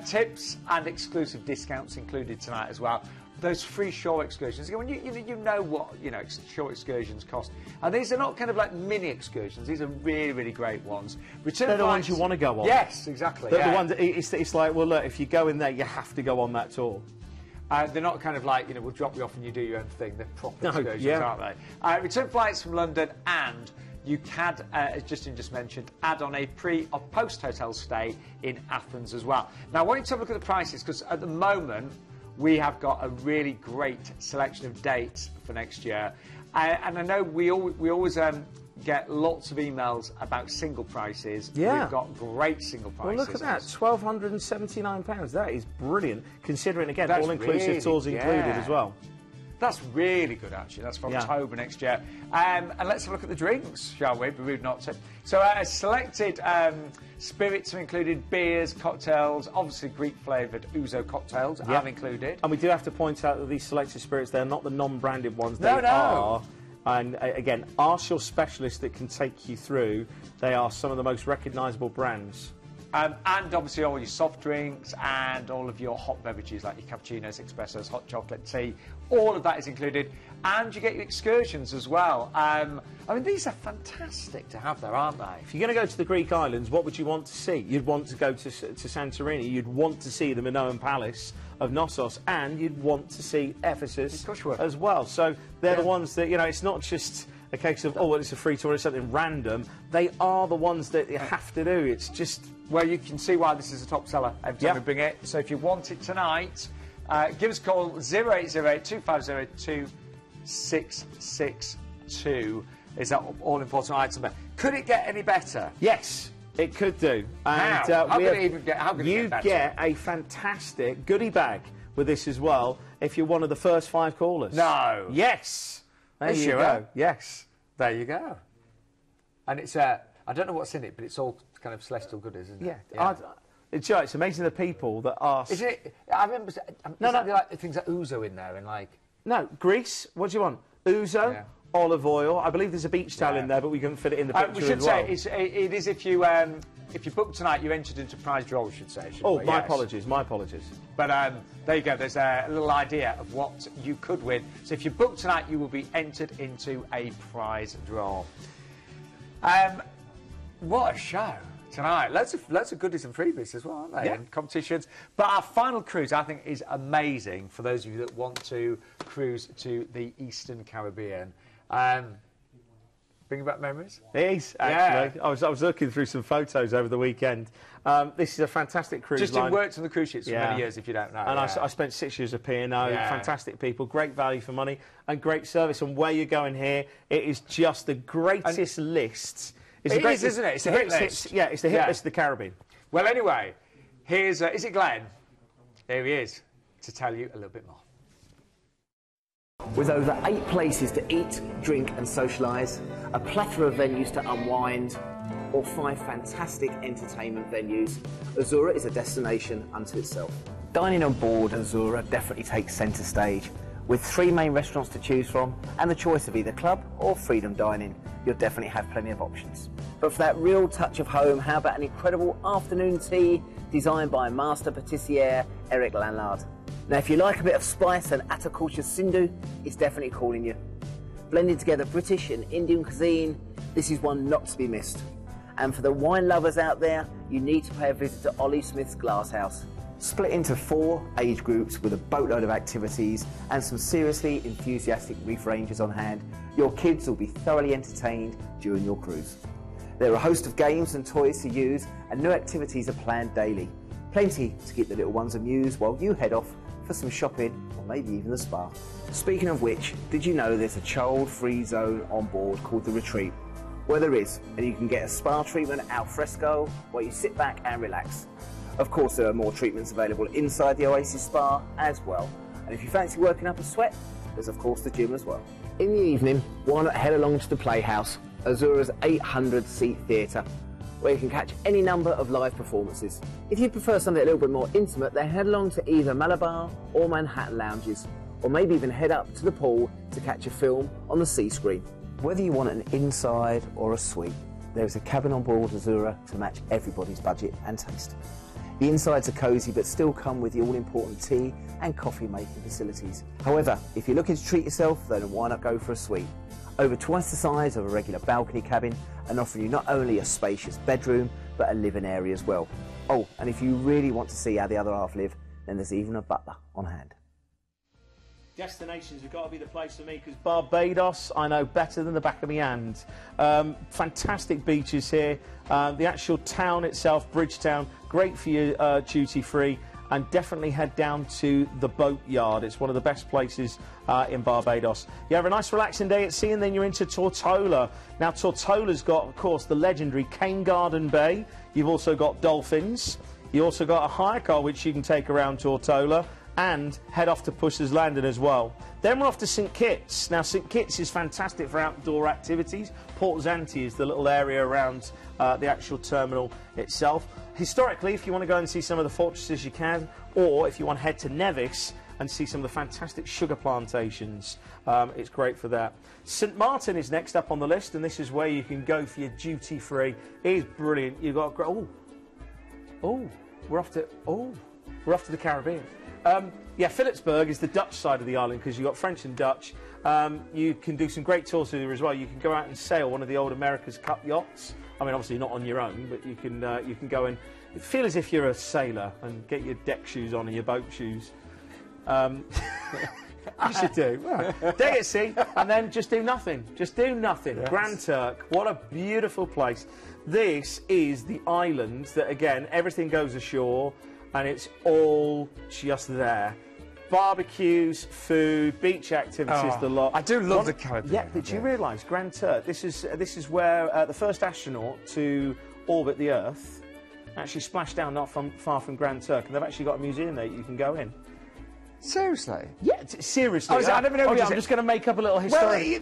Tips and exclusive discounts included tonight as well. Those free shore excursions. Again, you know what shore excursions cost, and these are not kind of like mini excursions. These are really, really great ones. They're the ones you want to go on. Yes, exactly. They're the ones. It's like, well, look, if you go in there, you have to go on that tour. They're not kind of like, we'll drop you off and you do your own thing. They're proper excursions, aren't they? Return flights from London, and you can, as Justin just mentioned, add on a pre or post hotel stay in Athens as well. Now, I want you to have a look at the prices, because at the moment, we have got a really great selection of dates for next year. And I know we always get lots of emails about single prices. Yeah. We've got great single prices. Well, look at that, £1,279. That is brilliant, considering, again, all-inclusive really, tours included as well. That's really good, actually. That's for October next year. And let's have a look at the drinks, shall we? Be rude not to. So selected spirits are included, beers, cocktails, obviously Greek-flavoured ouzo cocktails are included. And we do have to point out that these selected spirits, they're not the non-branded ones. They are. And again, ask your specialist that can take you through. They are some of the most recognisable brands. And obviously all your soft drinks and all of your hot beverages like your cappuccinos, espressos, hot chocolate, tea, all of that is included. And you get your excursions as well. I mean, these are fantastic to have there, aren't they? If you're going to go to the Greek islands, what would you want to see? You'd want to go to Santorini, you'd want to see the Minoan Palace of Knossos, and you'd want to see Ephesus as well. So they're the ones that, it's not just a case of, well, it's a free tour, it's something random. They are the ones that you have to do. It's just... Well, you can see why this is a top seller every time we bring it. So if you want it tonight, give us a call, 0808 2502 662 is that all-important item there. Could it get any better? Yes, it could do. And, how could it even get better? You get a fantastic goodie bag with this as well if you're one of the first 5 callers. No. Yes. There you go. Yes. There you go. And it's, I don't know what's in it, but it's all kind of celestial goodies, isn't it? Yeah. It's amazing the people that ask. Is it? I remember. Like things like ouzo in there and like. No, Greece. What do you want? Ouzo, olive oil. I believe there's a beach towel in there, but we can fit it in the picture we should as well. say it is if you book tonight, you entered into prize draw. We should say. My apologies. My apologies. But there you go. There's a little idea of what you could win. So if you book tonight, you will be entered into a prize draw. What a show tonight. Lots of goodies and freebies as well, aren't they? Yeah. And competitions. But our final cruise, I think, is amazing for those of you that want to cruise to the Eastern Caribbean. Bring back memories? It is, actually. I was looking through some photos over the weekend. This is a fantastic cruise line. Justin worked on the cruise ships for many years, if you don't know. And I spent 6 years at P&O. Fantastic people, great value for money, and great service. And where you're going here, it is just the greatest list. It is, isn't it? It's a hit list. Yeah, it's the hit list of the Caribbean. Well, anyway, here's... is it Glenn? Here he is to tell you a little bit more. With over 8 places to eat, drink and socialise, a plethora of venues to unwind, or 5 fantastic entertainment venues, Azura is a destination unto itself. Dining on board Azura definitely takes centre stage. With 3 main restaurants to choose from and the choice of either club or freedom dining, you'll definitely have plenty of options. But for that real touch of home, how about an incredible afternoon tea designed by master patissier Eric Lannard? Now, if you like a bit of spice and Atakulcha Sindhu, it's definitely calling you. Blending together British and Indian cuisine, this is one not to be missed. And for the wine lovers out there, you need to pay a visit to Ollie Smith's Glasshouse. Split into 4 age groups with a boatload of activities and some seriously enthusiastic reef rangers on hand, your kids will be thoroughly entertained during your cruise. There are a host of games and toys to use, and new activities are planned daily. Plenty to keep the little ones amused while you head off for some shopping or maybe even the spa. Speaking of which, did you know there's a child-free zone on board called The Retreat? Well, there is, and you can get a spa treatment al fresco while you sit back and relax. Of course, there are more treatments available inside the Oasis Spa as well. And if you fancy working up a sweat, there's of course the gym as well. In the evening, why not head along to the Playhouse, Azura's 800-seat theatre, where you can catch any number of live performances. If you prefer something a little bit more intimate, then head along to either Malabar or Manhattan lounges, or maybe even head up to the pool to catch a film on the C screen. Whether you want an inside or a suite, there is a cabin on board Azura to match everybody's budget and taste. The insides are cosy but still come with the all-important tea and coffee making facilities. However, if you're looking to treat yourself, then why not go for a suite? Over twice the size of a regular balcony cabin and offering you not only a spacious bedroom but a living area as well. Oh, and if you really want to see how the other half live, then there's even a butler on hand. Destinations have got to be the place for me because Barbados I know better than the back of my hand. Fantastic beaches here. The actual town itself, Bridgetown, great for your duty free, and definitely head down to the boat yard. It's one of the best places in Barbados. You have a nice relaxing day at sea and then you're into Tortola. Now Tortola's got, of course, the legendary Cane Garden Bay. You've also got dolphins. You also got a hire car which you can take around Tortola, and head off to Pusher's Landing as well. Then we're off to St Kitts. Now St Kitts is fantastic for outdoor activities. Port Zante is the little area around the actual terminal itself. Historically, if you want to go and see some of the fortresses you can, or if you want to head to Nevis and see some of the fantastic sugar plantations, it's great for that. St Martin is next up on the list, and this is where you can go for your duty free. It is brilliant. You've got we're off to the Caribbean. Yeah, Philipsburg is the Dutch side of the island because you've got French and Dutch. You can do some great tours through there as well. You can go out and sail one of the old America's Cup yachts. I mean, obviously not on your own, but you can go and feel as if you're a sailor and get your deck shoes on and your boat shoes. You should do. Day at sea and then just do nothing. Just do nothing. Yes. Grand Turk, what a beautiful place. This is the island that, again, everything goes ashore and it's all just there. Barbecues, food, beach activities, the lot. I do love the Caribbean. Yeah, but do you realise, Grand Turk, this is where the first astronaut to orbit the Earth actually splashed down not far from Grand Turk, and they've actually got a museum there you can go in. Seriously? Yeah, seriously. I never know. I'm just going to make up a little history. Well,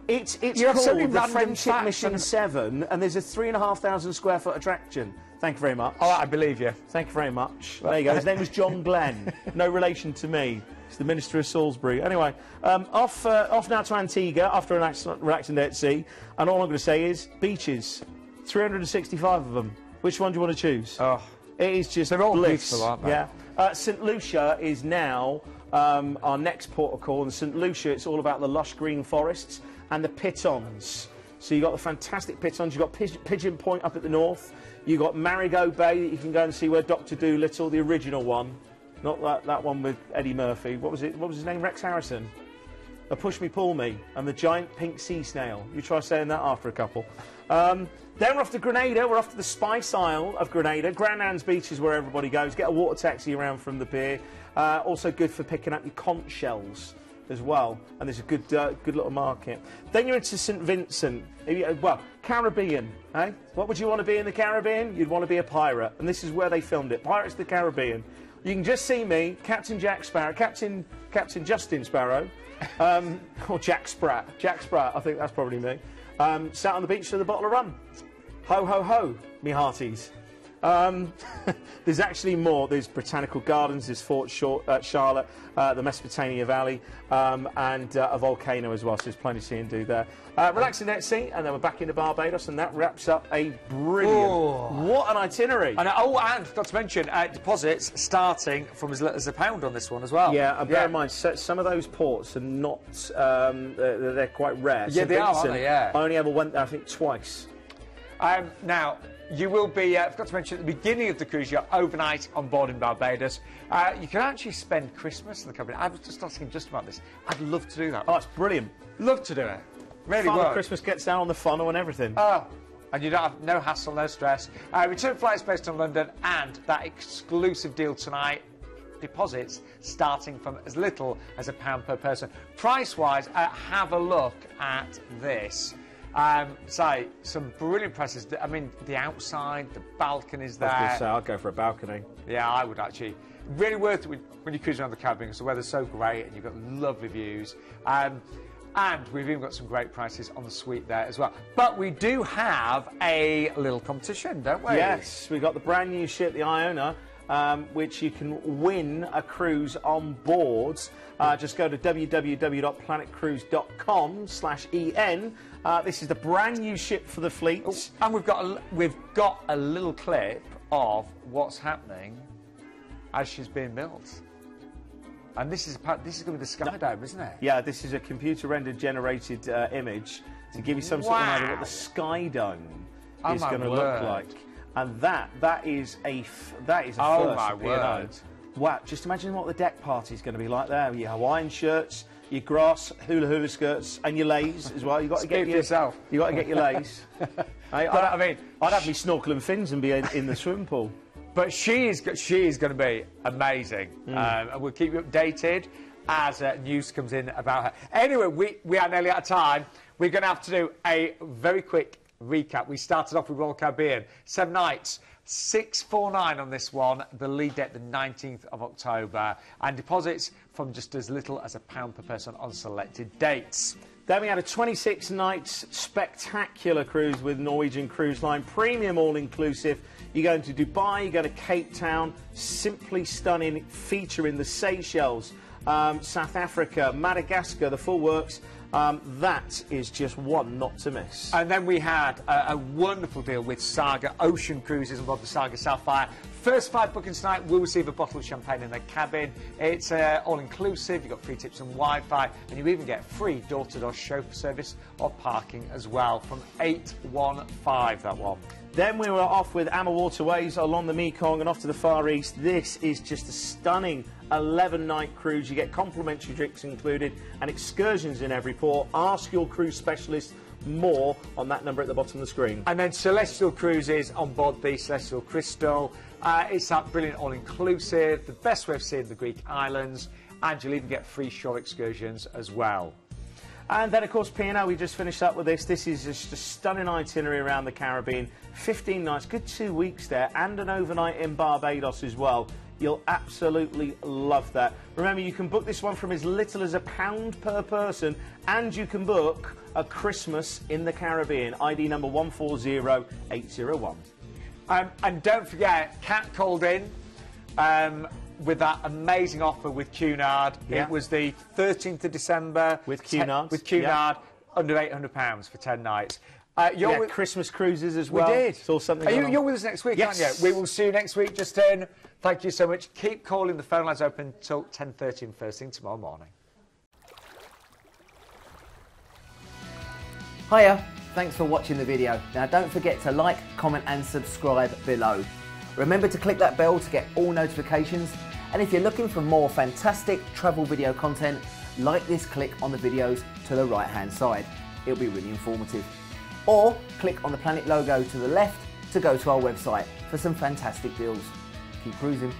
it's called the Friendship Mission 7, and there's a 3,500 square foot attraction. Thank you very much. Oh, I believe you. Thank you very much. There you go. His name was John Glenn. No relation to me. He's the Minister of Salisbury. Anyway, off now to Antigua after a relaxing day at sea. And all I'm going to say is beaches. 365 of them. Which one do you want to choose? Oh, it is just they're all bliss. beautiful, aren't they? Yeah. St Lucia is now our next port of call. And St Lucia, it's all about the lush green forests and the pitons. So you've got the fantastic pitons. You've got Pigeon Point up at the north. You've got Marigot Bay that you can go and see where Dr. Dolittle, the original one, not that one with Eddie Murphy. What was it? What was his name? Rex Harrison. Push Me, Pull Me, and the giant pink sea snail. You try saying that after a couple. Then we're off to Grenada. We're off to the Spice Isle of Grenada. Grand Anne's Beach is where everybody goes. Get a water taxi around from the pier. Also good for picking up your conch shells as well, and there's a good little market. Then you're into St Vincent. Well, Caribbean, eh? What would you want to be in the Caribbean? You'd want to be a pirate, and this is where they filmed it. Pirates of the Caribbean. You can just see me, Captain Jack Sparrow, Captain Justin Sparrow, or Jack Spratt. Jack Spratt, I think that's probably me. Sat on the beach with a bottle of rum. Ho ho ho, me hearties. There's actually more. There's Botanical Gardens, there's Fort Charlotte, the Mesopotamia Valley, and a volcano as well, so there's plenty to see and do there. Relaxing next seat, and then we're back into Barbados, and that wraps up a brilliant... What an itinerary! And forgot to mention, deposits starting from as little as £1 on this one as well. Yeah, and bear in mind, some of those ports are not... they're quite rare. Yeah, they are, aren't they? Yeah. I only ever went there, I think, twice. Now, you will be, forgot to mention, at the beginning of the cruise, you're overnight on board in Barbados. You can actually spend Christmas in the company. I was just asking just about this. I'd love to do that. Oh, it's brilliant. Love to do it. Really Father would. Christmas gets down on the funnel and everything. Oh, and you don't have no hassle, no stress. Return flights based on London, and that exclusive deal tonight. Deposits starting from as little as £1 per person. Price-wise, have a look at this. Say, some brilliant prices. I mean, the outside, the balconies there. I was going to say, I'll go for a balcony. Yeah, I would actually. Really worth it when you cruise around the Caribbean, because the weather's so great and you've got lovely views. And we've even got some great prices on the suite there as well. But we do have a little competition, don't we? Yes, we've got the brand new ship, the Iona, which you can win a cruise on board. Just go to www.planetcruise.com/en. This is the brand new ship for the fleet. Oh, and we've got a little clip of what's happening as she's being built. And this is going to be the Sky Dome, isn't it? Yeah, this is a computer-rendered generated image to give you some sort of idea what the Sky Dome is going to look like. And that is a first. Oh my word! Wow! Just imagine what the deck party is going to be like there. Your Hawaiian shirts, your grass hula skirts, and your lays as well. You got to get yourself. You got to get your lays. I'd have me snorkel and fins and be in the swimming pool. But she is going to be amazing, and we'll keep you updated as news comes in about her. Anyway, we are nearly out of time. We're going to have to do a very quick recap. We started off with Royal Caribbean, 7 nights, 649 on this one. The lead date, the 19th of October, and deposits from just as little as £1 per person on selected dates. Then we had a 26 nights spectacular cruise with Norwegian Cruise Line, premium all-inclusive. You go into Dubai, you go to Cape Town, simply stunning, featuring the Seychelles, South Africa, Madagascar, the full works. That is just one not to miss. And then we had a wonderful deal with Saga Ocean Cruises aboard the Saga Sapphire. First 5 bookings tonight will receive a bottle of champagne in their cabin. It's all-inclusive, you've got free tips and Wi-Fi, and you even get free door-to-door chauffeur service or parking as well from 815, that one. Then we were off with Waterways along the Mekong and off to the Far East. This is just a stunning 11-night cruise. You get complimentary drinks included and excursions in every port. Ask your cruise specialist more on that number at the bottom of the screen. And then Celestyal Cruises on board the Celestial Crystal. It's that brilliant all-inclusive, the best way of seeing the Greek islands, and you'll even get free shore excursions as well. And then, of course, P&O, we just finished up with this. This is just a stunning itinerary around the Caribbean. 15 nights, good 2 weeks there, and an overnight in Barbados as well. You'll absolutely love that. Remember, you can book this one from as little as £1 per person, and you can book a Christmas in the Caribbean. ID number 140801. And don't forget, Kat called in with that amazing offer with Cunard. Yeah. It was the 13th of December. With Cunard. With Cunard, under £800 for 10 nights. You're with Christmas cruises as well. We did. It's all something. You're with us next week, yes. aren't you? We will see you next week, Justin. Thank you so much. Keep calling. The phone line's open till 10:30 and first thing tomorrow morning. Hiya, thanks for watching the video. Now don't forget to like, comment and subscribe below. Remember to click that bell to get all notifications, and if you're looking for more fantastic travel video content like this, click on the videos to the right hand side. It'll be really informative. Or click on the Planet logo to the left to go to our website for some fantastic deals. Keep cruising.